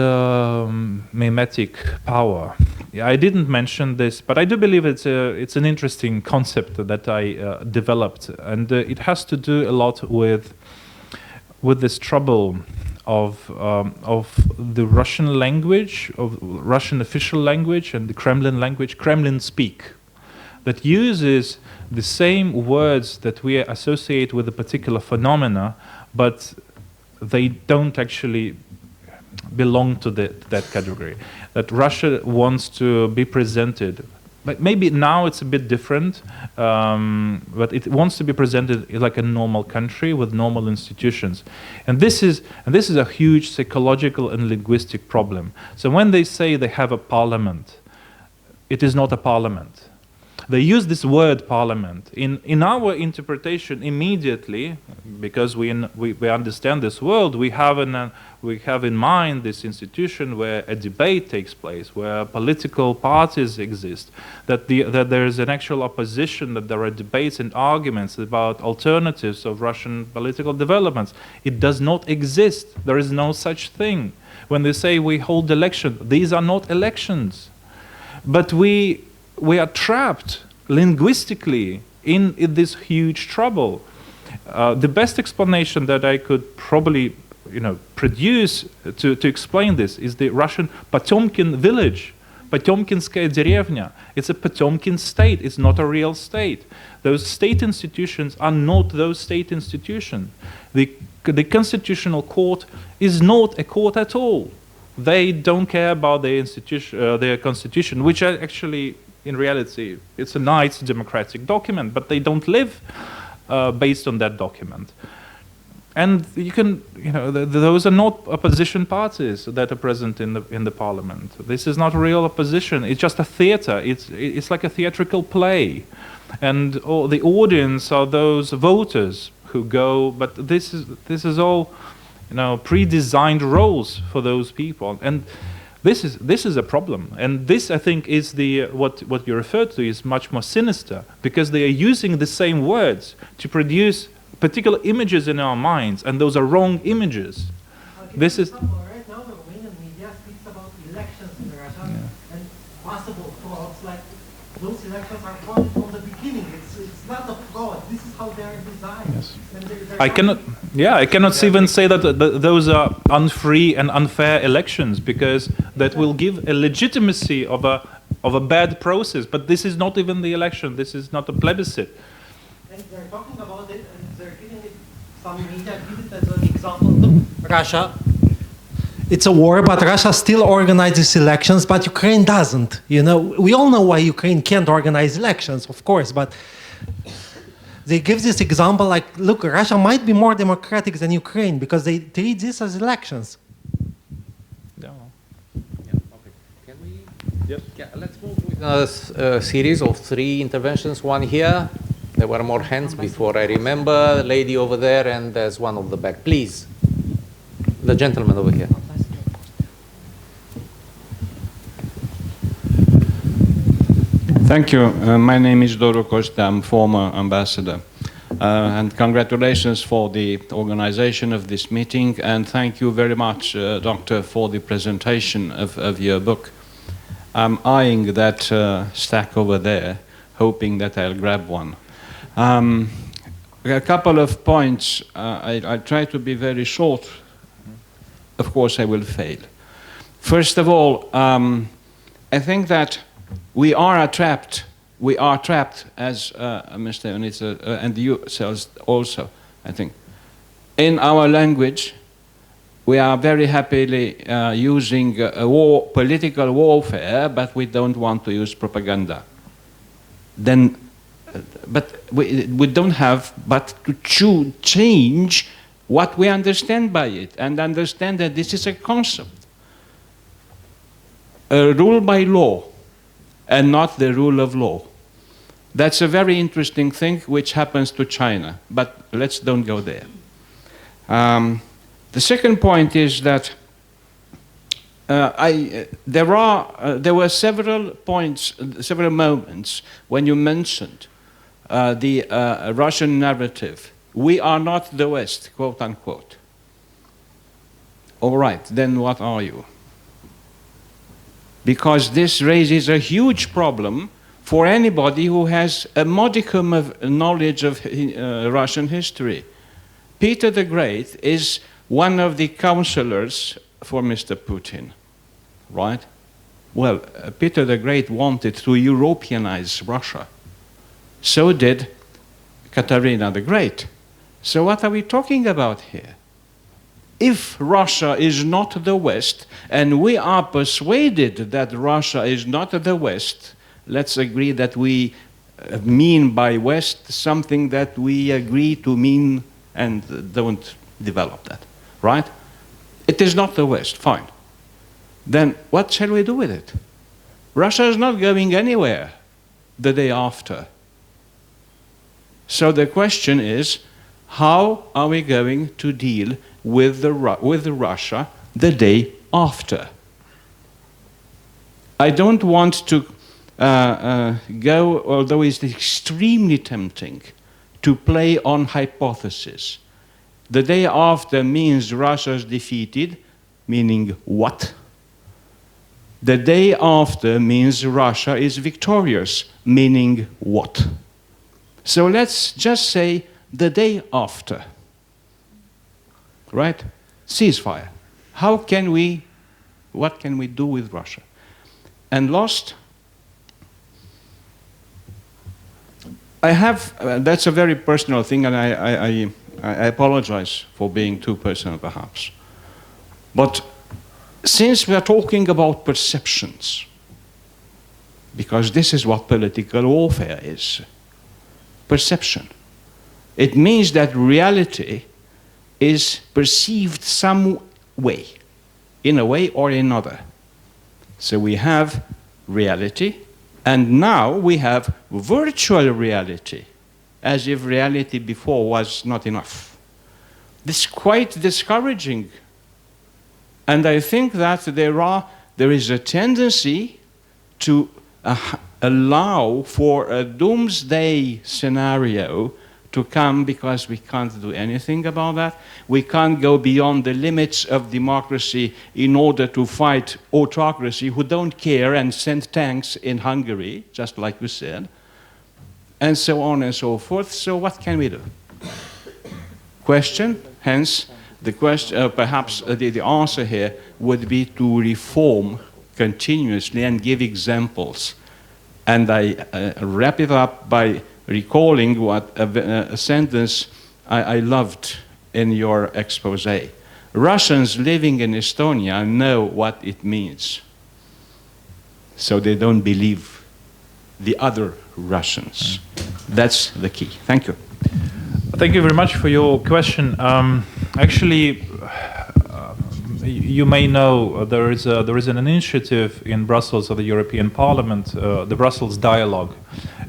mimetic power. I didn't mention this, but I do believe it's an interesting concept that I developed, and it has to do a lot with this trouble of the Russian language, of Russian official language, and the Kremlin language, Kremlin speak, that uses the same words that we associate with a particular phenomena, but they don't actually belong to that category. That Russia wants to be presented, but maybe now it's a bit different, but it wants to be presented like a normal country with normal institutions. And this is a huge psychological and linguistic problem. So when they say they have a parliament, it is not a parliament. They use this word parliament. In our interpretation, immediately, because we understand this world, we have in mind this institution where a debate takes place, where political parties exist, that there is an actual opposition, that there are debates and arguments about alternatives of Russian political developments. It does not exist. There is no such thing. When they say we hold elections, these are not elections. But we are trapped linguistically in this huge trouble. The best explanation that I could probably produce to explain this is the Russian Potemkin village, Potemkinskaya деревня. It's a Potemkin state. It's not a real state. Those state institutions are not those state institutions. The Constitutional Court is not a court at all. They don't care about their institution, their constitution, which actually, in reality, it's a nice democratic document, but they don't live based on that document. And you can, those are not opposition parties that are present in the parliament. This is not real opposition. It's just a theater. It's like a theatrical play, and all the audience are those voters who go. But this is all, pre-designed roles for those people, and this is a problem. And this, I think, is what you referred to is much more sinister, because they are using the same words to produce particular images in our minds, and those are wrong images. This is right now the Romanian media speaks about elections in Russia and possible frauds. Like those elections are fraud from the beginning. It's not a fraud. This is how they are designed. Yes. And they're I cannot even say that those are unfree and unfair elections, because that will give a legitimacy of a bad process. But this is not even the election. This is not a plebiscite. And they're talking about it, and they're giving it, some media give it as an example to Russia. It's a war, but Russia still organizes elections, but Ukraine doesn't. We all know why Ukraine can't organize elections, of course, but they give this example like, look, Russia might be more democratic than Ukraine because they treat this as elections. Yeah. Okay. Can we? Yes. Yeah, let's move with a series of 3 interventions. One here. There were more hands before I remember. The lady over there, and there's one of the back. Please. The gentleman over here. Thank you. My name is Doru Costa. I'm former ambassador. And congratulations for the organization of this meeting. And thank you very much, Doctor, for the presentation of your book. I'm eyeing that stack over there, hoping that I'll grab one. A couple of points. I'll try to be very short. Of course, I will fail. First of all, I think that we are trapped. We are trapped, as Mr. Ionita and you also, I think, in our language. We are very happily using political warfare, but we don't want to use propaganda. Then. But we don't have but to change what we understand by it, and understand that this is a concept, a rule by law, and not the rule of law. That's a very interesting thing which happens to China, but let's don't go there. The second point is that there were several points, several moments when you mentioned the Russian narrative. We are not the West, quote unquote. All right, then what are you? Because this raises a huge problem for anybody who has a modicum of knowledge of Russian history. Peter the Great is one of the counselors for Mr. Putin, right? Well, Peter the Great wanted to Europeanize Russia. So did Katarina the Great. So what are we talking about here? If Russia is not the West, and we are persuaded that Russia is not the West, let's agree that we mean by West something that we agree to mean and don't develop that, right? It is not the West, fine. Then what shall we do with it? Russia is not going anywhere the day after. So the question is, how are we going to deal with Russia the day after? I don't want to go, although it's extremely tempting, to play on hypothesis. The day after means Russia is defeated, meaning what? The day after means Russia is victorious, meaning what? So let's just say the day after, right? Ceasefire. What can we do with Russia? And last, I have, that's a very personal thing, and I apologize for being too personal perhaps. But since we are talking about perceptions, because this is what political warfare is, perception. It means that reality is perceived some way, in a way or another. So we have reality, and now we have virtual reality, as if reality before was not enough. This is quite discouraging. And I think that there is a tendency to allow for a doomsday scenario to come, because we can't do anything about that. We can't go beyond the limits of democracy in order to fight autocracy who don't care and send tanks in Hungary, just like we said, and so on and so forth. So what can we do? Question, hence, the question, perhaps the answer here would be to reform continuously and give examples. And I wrap it up by recalling what a sentence I loved in your expose. Russians living in Estonia know what it means, so they don't believe the other Russians. That's the key. Thank you. Thank you very much for your question. Actually, you may know there is an initiative in Brussels of the European Parliament, the Brussels Dialogue,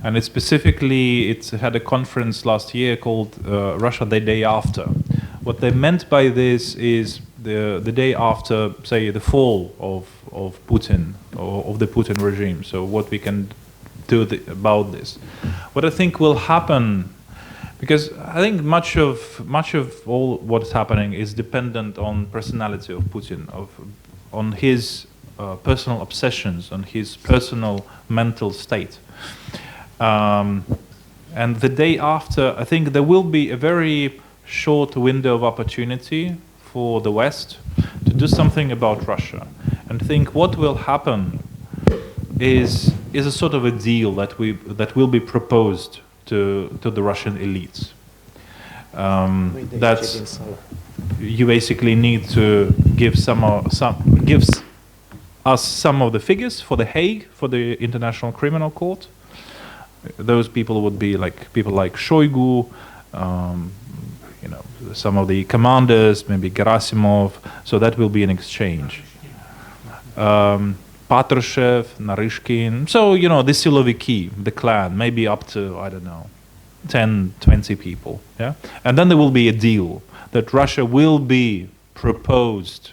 and it had a conference last year called Russia the Day After. What they meant by this is the day after, say, the fall of Putin, or of the Putin regime. So what we can do about this. What I think will happen, because I think much of all what's happening is dependent on personality of Putin, on his personal obsessions, on his personal mental state. And the day after, I think there will be a very short window of opportunity for the West to do something about Russia. And think what will happen is a sort of a deal that will be proposed to the Russian elites. That's, you basically need to give gives us some of the figures for The Hague, for the International Criminal Court. Those people would be like people like Shoigu, some of the commanders, maybe Gerasimov. So that will be an exchange. Patrushev, Naryshkin, so, the Siloviki, the clan, maybe up to, I don't know, 10, 20 people, yeah? And then there will be a deal that Russia will be proposed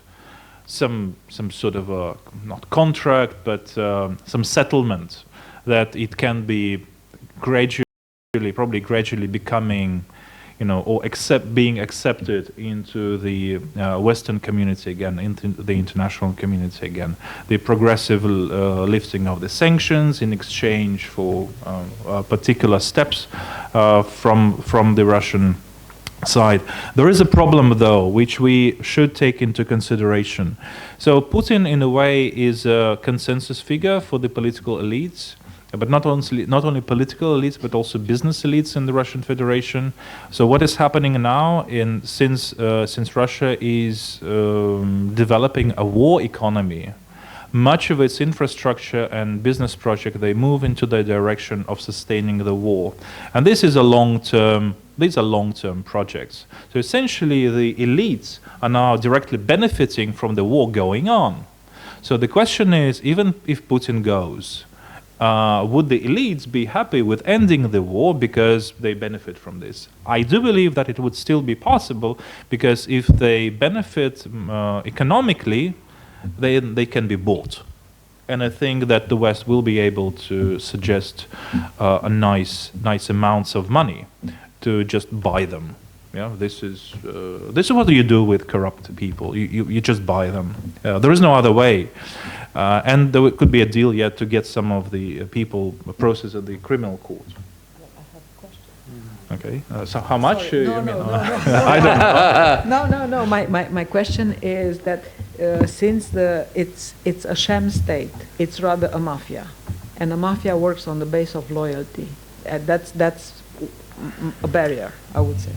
some sort of a, not contract, but some settlement that it can be probably gradually becoming, or being accepted into the Western community again, into the international community again. The progressive lifting of the sanctions in exchange for particular steps from the Russian side. There is a problem, though, which we should take into consideration. So Putin, in a way, is a consensus figure for the political elites, but not only political elites, but also business elites in the Russian Federation. So what is happening now, since Russia is developing a war economy, much of its infrastructure and business project, they move into the direction of sustaining the war. And this is these are long-term projects. So essentially the elites are now directly benefiting from the war going on. So the question is, even if Putin goes, would the elites be happy with ending the war because they benefit from this? I do believe that it would still be possible, because if they benefit economically, they can be bought. And I think that the West will be able to suggest a nice amounts of money to just buy them. Yeah, this is what you do with corrupt people. You just buy them. There is no other way. And there could be a deal yet to get some of the people processed at the criminal court. Okay. So how much? Sorry, no. I don't know. No. My question is that since it's a sham state, it's rather a mafia, and a mafia works on the base of loyalty. That's a barrier, I would say.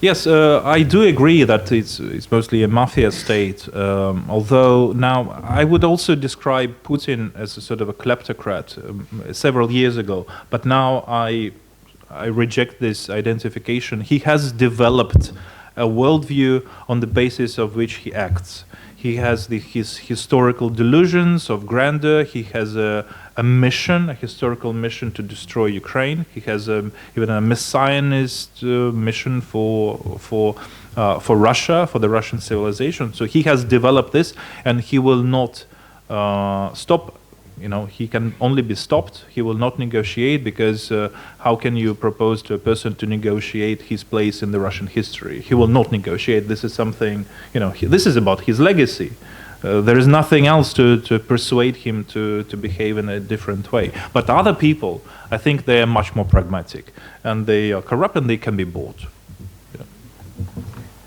Yes, I do agree that it's mostly a mafia state. Although now I would also describe Putin as a sort of a kleptocrat several years ago. But now I reject this identification. He has developed a worldview on the basis of which he acts. He has his historical delusions of grandeur. He has a mission, a historical mission to destroy Ukraine. He has even a messianist mission for Russia, for the Russian civilization. So he has developed this, and he will not stop. You know, he can only be stopped. He will not negotiate because how can you propose to a person to negotiate his place in the Russian history? He will not negotiate. This is something, you know, this is about his legacy. There is nothing else to persuade him to behave in a different way. But other people, I think they are much more pragmatic, and they are corrupt and they can be bought.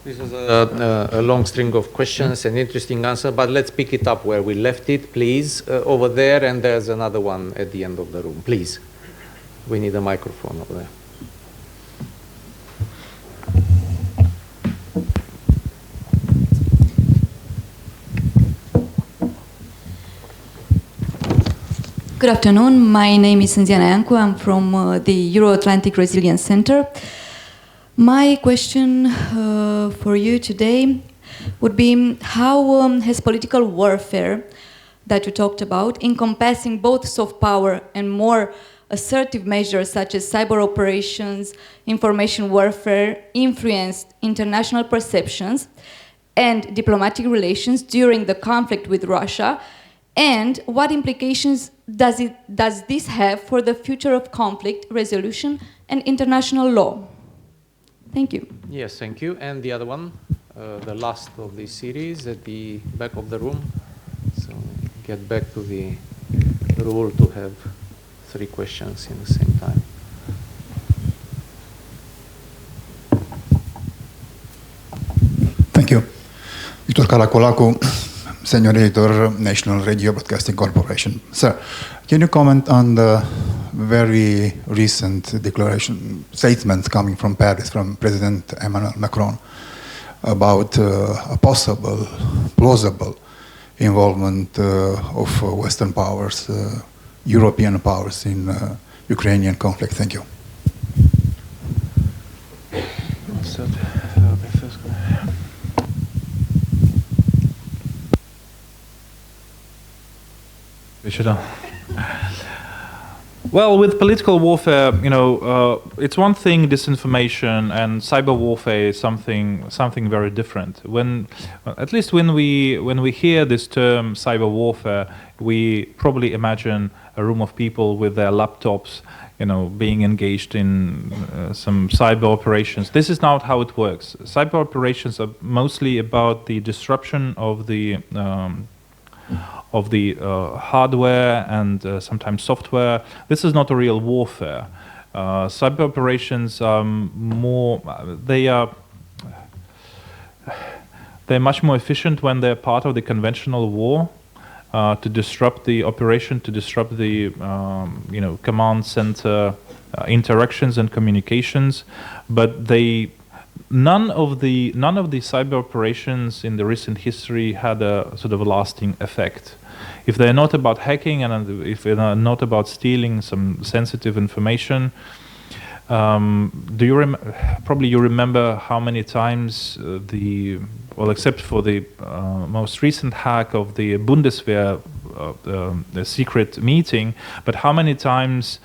This is a long string of questions, an interesting answer, but let's pick it up where we left it, please. Over there, and there's another one at the end of the room. Please. We need a microphone over there. Good afternoon. My name is Sanziana Iancu. I'm from the Euro-Atlantic Resilience Center. My question for you today would be how has political warfare that you talked about, encompassing both soft power and more assertive measures such as cyber operations, information warfare, influenced international perceptions and diplomatic relations during the conflict with Russia? And what implications does this have for the future of conflict resolution and international law? Thank you. Yes, thank you. And the other one, the last of this series at the back of the room. So get back to the rule to have 3 questions in the same time. Thank you. Victor Caracolacu, Senior Editor, National Radio Broadcasting Corporation. Sir, can you comment on the very recent statements coming from Paris from President Emmanuel Macron about a possible, plausible involvement of Western powers, European powers in Ukrainian conflict? Thank you. Well, with political warfare, you know, it's one thing, disinformation, and cyber warfare is something very different. At least when we hear this term cyber warfare, we probably imagine a room of people with their laptops, you know, being engaged in some cyber operations. This is not how it works. Cyber operations are mostly about the disruption of the hardware and sometimes software. This is not a real warfare. Cyber operations are they're much more efficient when they're part of the conventional war, to disrupt the operation, to disrupt the command center interactions and communications. But none of the cyber operations in the recent history had a sort of a lasting effect. If they're not about hacking and if they're not about stealing some sensitive information, probably you remember how many times except for the most recent hack of the Bundeswehr, the secret meeting, but how many times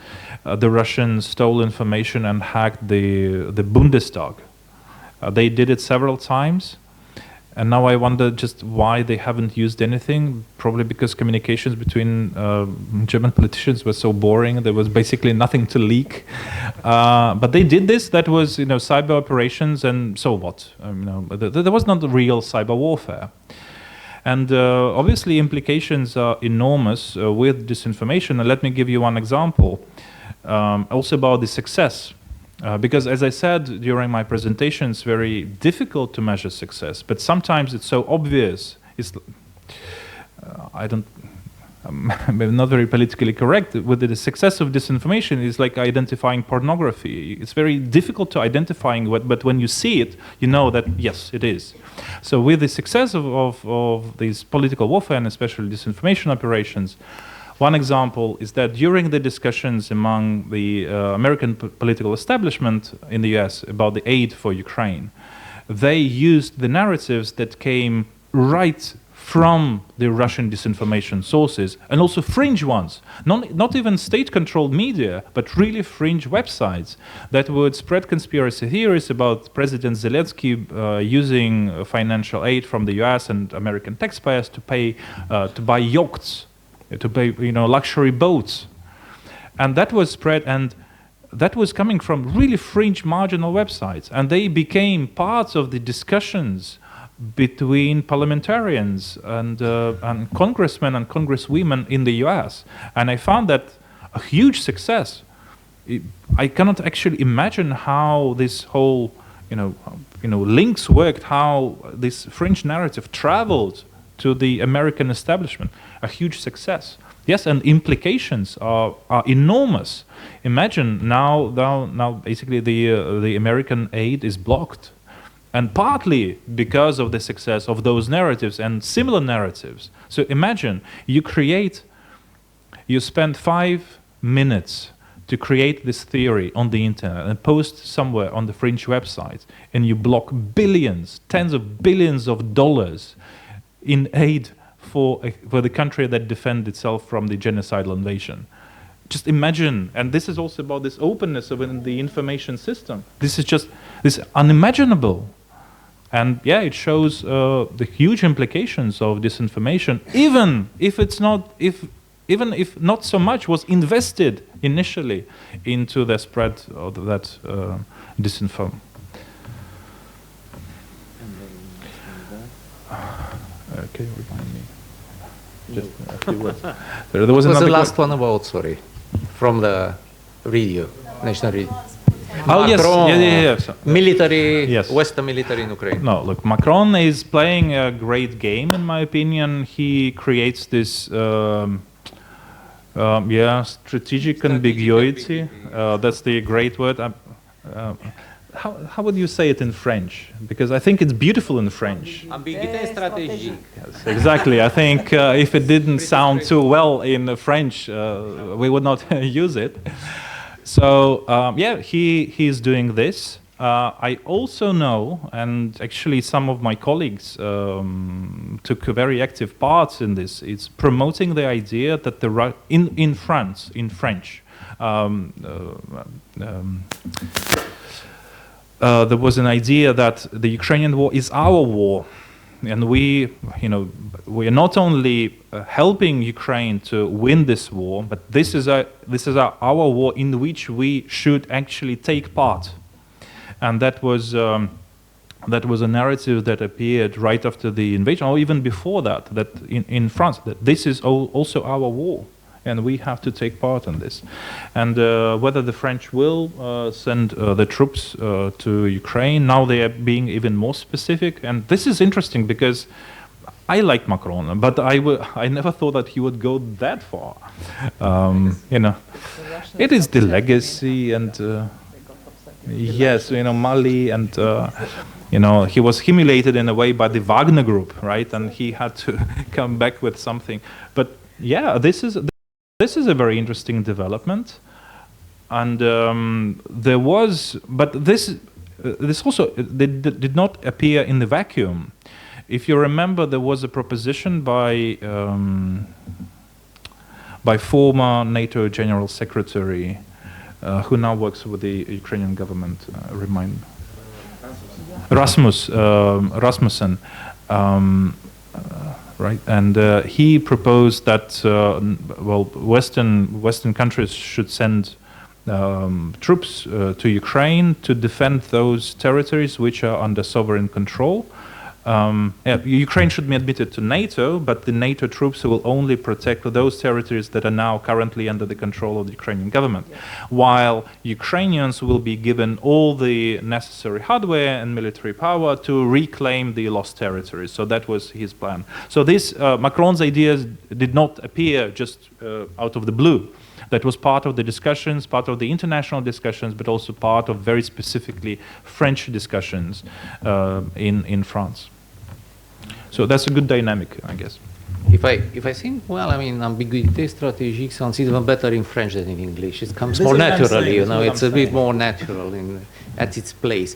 the Russians stole information and hacked the Bundestag? They did it several times, and now I wonder just why they haven't used anything. Probably because communications between German politicians were so boring. There was basically nothing to leak. But they did this. That was, cyber operations, and so what? There was not real cyber warfare. And obviously implications are enormous with disinformation. And let me give you one example, also about the success. Because as I said during my presentation, it's very difficult to measure success, but sometimes it's so obvious. not very politically correct, with the success of disinformation is like identifying pornography. It's very difficult to identifying what, but when you see it, you know that yes, it is. So with the success of these political warfare and especially disinformation operations, one example is that during the discussions among the American political establishment in the US about the aid for Ukraine, they used the narratives that came right from the Russian disinformation sources, and also fringe ones, not even state-controlled media, but really fringe websites that would spread conspiracy theories about President Zelensky using financial aid from the US and American taxpayers to buy yachts, to buy luxury boats. And that was spread, and that was coming from really fringe marginal websites, and they became parts of the discussions between parliamentarians and congressmen and congresswomen in the US. And I found that a huge success. I cannot actually imagine how this whole links worked, how this fringe narrative traveled to the American establishment. A huge success. Yes, and implications are enormous. Imagine now basically the American aid is blocked, and partly because of the success of those narratives and similar narratives. So imagine you spend 5 minutes to create this theory on the internet and post somewhere on the fringe website, and you block billions, tens of billions of dollars in aid for the country that defends itself from the genocidal invasion. Just imagine, and this is also about this openness of the information system. This is unimaginable. And yeah, it shows the huge implications of disinformation, even if not so much was invested initially into the spread of that disinform. Okay, remind me. Just a few words. There was the last one about, from the radio, national radio. Oh, Macron, yes. Military, yes. Western military in Ukraine. No, look, Macron is playing a great game, in my opinion. He creates this, strategic ambiguity. That's the great word. How would you say it in French? Because I think it's beautiful in French. Ambiguïté stratégique. Yes, exactly. I think if it didn't sound too well in French, we would not use it. So he's doing this. I also know, and actually some of my colleagues took a very active part in this. It's promoting the idea that in French, there was an idea that the Ukrainian war is our war, and we are not only helping Ukraine to win this war, but this is our war in which we should actually take part. And that was a narrative that appeared right after the invasion, or even before that in France, that this is also our war, and we have to take part in this. And whether the French will send the troops to Ukraine, now they are being even more specific. And this is interesting because I like Macron, but I never thought that he would go that far. It is the legacy, and yes, Mali, and he was humiliated in a way by the Wagner Group, right? And he had to come back with something. But yeah, this is a very interesting development, and this also did not appear in the vacuum. If you remember, there was a proposition by former NATO General Secretary, who now works with the Ukrainian government. Rasmussen. Right, and he proposed that Western countries should send troops to Ukraine to defend those territories which are under sovereign control, Ukraine should be admitted to NATO, but the NATO troops will only protect those territories that are now currently under the control of the Ukrainian government, while Ukrainians will be given all the necessary hardware and military power to reclaim the lost territories. So that was his plan. So this Macron's ideas did not appear just out of the blue. That was part of the discussions, part of the international discussions, but also part of very specifically French discussions in France. So that's a good dynamic, I guess. If I think, well, I mean, ambiguïté stratégique sounds even better in French than in English. It comes more naturally, you know, it's a bit more natural at its place.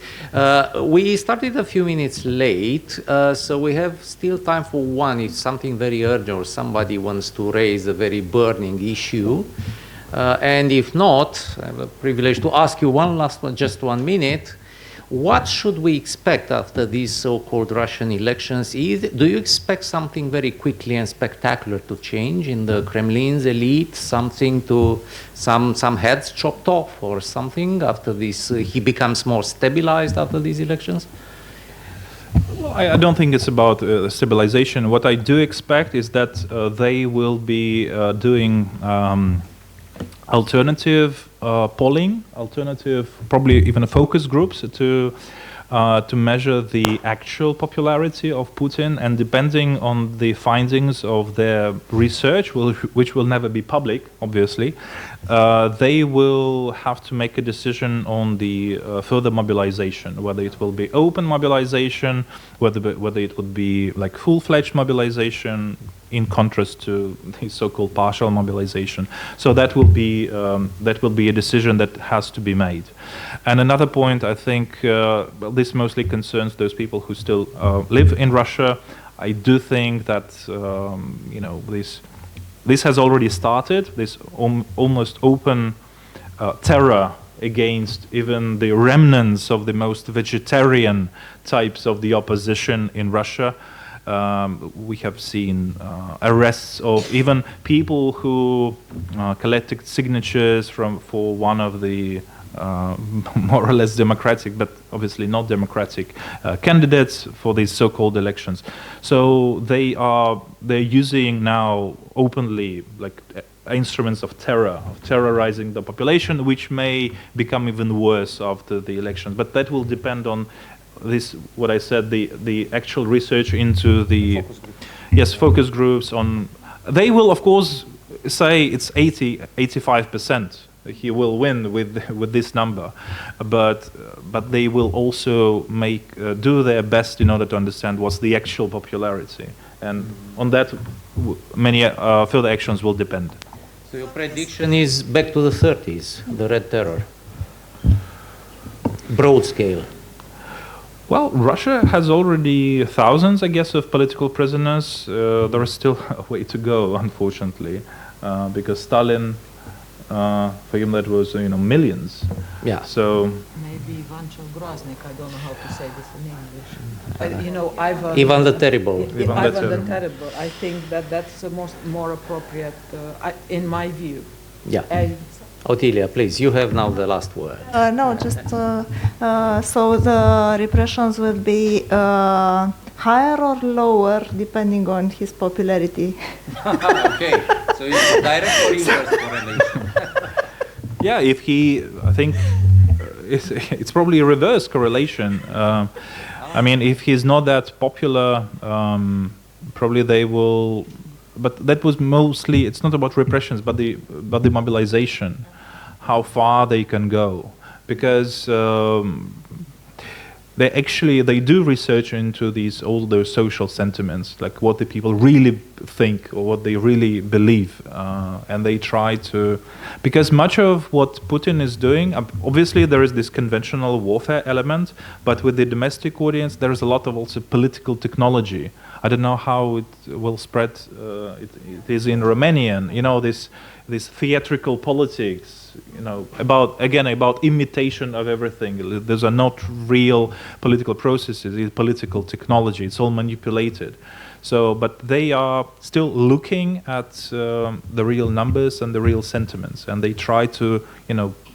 We started a few minutes late, so we have still time for one if something very urgent or somebody wants to raise a very burning issue. And if not, I have a privilege to ask you one last one, just 1 minute. What should we expect after these so-called Russian elections? Do you expect something very quickly and spectacular to change in the Kremlin's elite? Something to some heads chopped off or something after this? He becomes more stabilized after these elections? Well, I don't think it's about stabilization. What I do expect is that they will be doing alternative polling, probably even focus groups to measure the actual popularity of Putin, and depending on the findings of their research, which will never be public, obviously, they will have to make a decision on the further mobilization, whether it will be open mobilization, whether it would be like full-fledged mobilization, in contrast to the so-called partial mobilization. So that will be a decision that has to be made. And another point, I think, well, this mostly concerns those people who still live in Russia. I do think that you know, this has already started. This almost open terror against even the remnants of the most vegetarian types of the opposition in Russia. We have seen arrests of even people who collected signatures for one of the more or less democratic, but obviously not democratic candidates for these so-called elections. So they're using now openly like instruments of terror, of terrorizing the population, which may become even worse after the elections. But that will depend on this, what I said, the actual research into the focus groups on. They will of course say it's 85%. He will win with this number, but they will also do their best in order to understand what's the actual popularity, and on that many further actions will depend. So your prediction is back to the 30s, the Red Terror, broad scale. Well, Russia has already thousands, I guess, of political prisoners. There is still a way to go, unfortunately, because Stalin, for him, that was millions. Yeah. So maybe Ivan Groznik. I don't know how to say this in English. Ivan the Terrible. Ivan the Terrible. I think that's the more appropriate, in my view. Yeah. Otilia, please, you have now the last word. No, just so the repressions will be higher or lower depending on his popularity. Okay, so it's direct or inverse correlation? Yeah, I think it's probably a reverse correlation. I mean, if he's not that popular, probably they will. But that was mostly, it's not about repressions, but the mobilization, how far they can go. Because they do research into all those social sentiments, like what the people really think or what they really believe. And they try to, because much of what Putin is doing, obviously there is this conventional warfare element, but with the domestic audience, there is a lot of also political technology. I don't know how it will spread. It is in Romanian, this theatrical politics, about imitation of everything. Those are not real political processes. It's political technology. It's all manipulated. So, but they are still looking at the real numbers and the real sentiments, and they try to,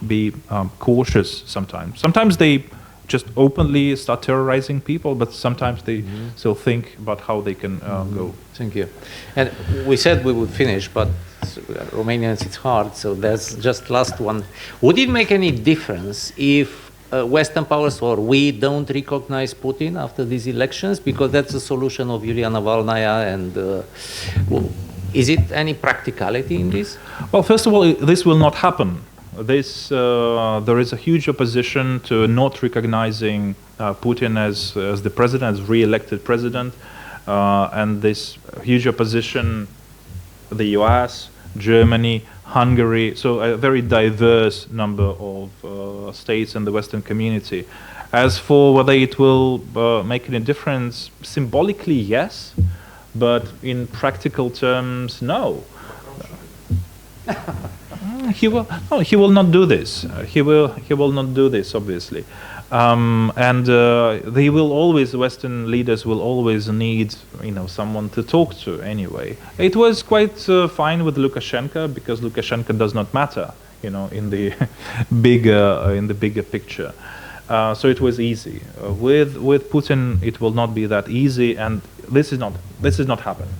be cautious sometimes. Sometimes they just openly start terrorizing people, but sometimes they still think about how they can go. Thank you. And we said we would finish, but Romanians, it's hard, so there's just last one. Would it make any difference if Western powers or we don't recognize Putin after these elections? Because that's the solution of Yulia Navalnaya, and is it any practicality in this? Well, first of all, this will not happen. There is a huge opposition to not recognizing Putin as the president, as re-elected president, and this huge opposition, the US, Germany, Hungary, so a very diverse number of states in the Western community. As for whether it will make any difference, symbolically, yes, but in practical terms, no. He will not do this. He will not do this, obviously. They will always, Western leaders will always need, someone to talk to anyway. It was quite fine with Lukashenko, because Lukashenko does not matter, in the bigger picture. So it was easy. With Putin, it will not be that easy, and this is not happening.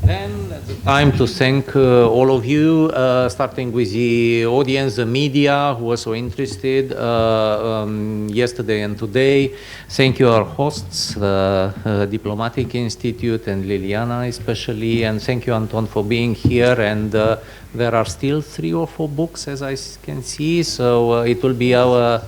Then it's time to thank all of you, starting with the audience, the media who were so interested yesterday and today. Thank you, our hosts, the Diplomatic Institute and Liliana especially, and thank you, Anton, for being here. And there are still 3 or 4 books, as I can see, so it will be our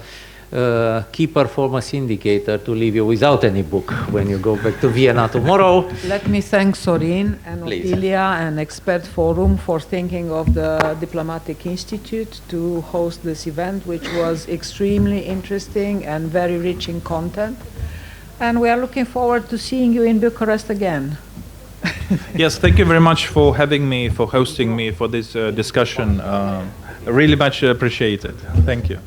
key performance indicator to leave you without any book when you go back to Vienna tomorrow. Let me thank Sorin and Please. Otilia and Expert Forum for thinking of the Diplomatic Institute to host this event, which was extremely interesting and very rich in content. And we are looking forward to seeing you in Bucharest again. Yes, thank you very much for having me, for hosting me for this discussion. Really much appreciated. Thank you.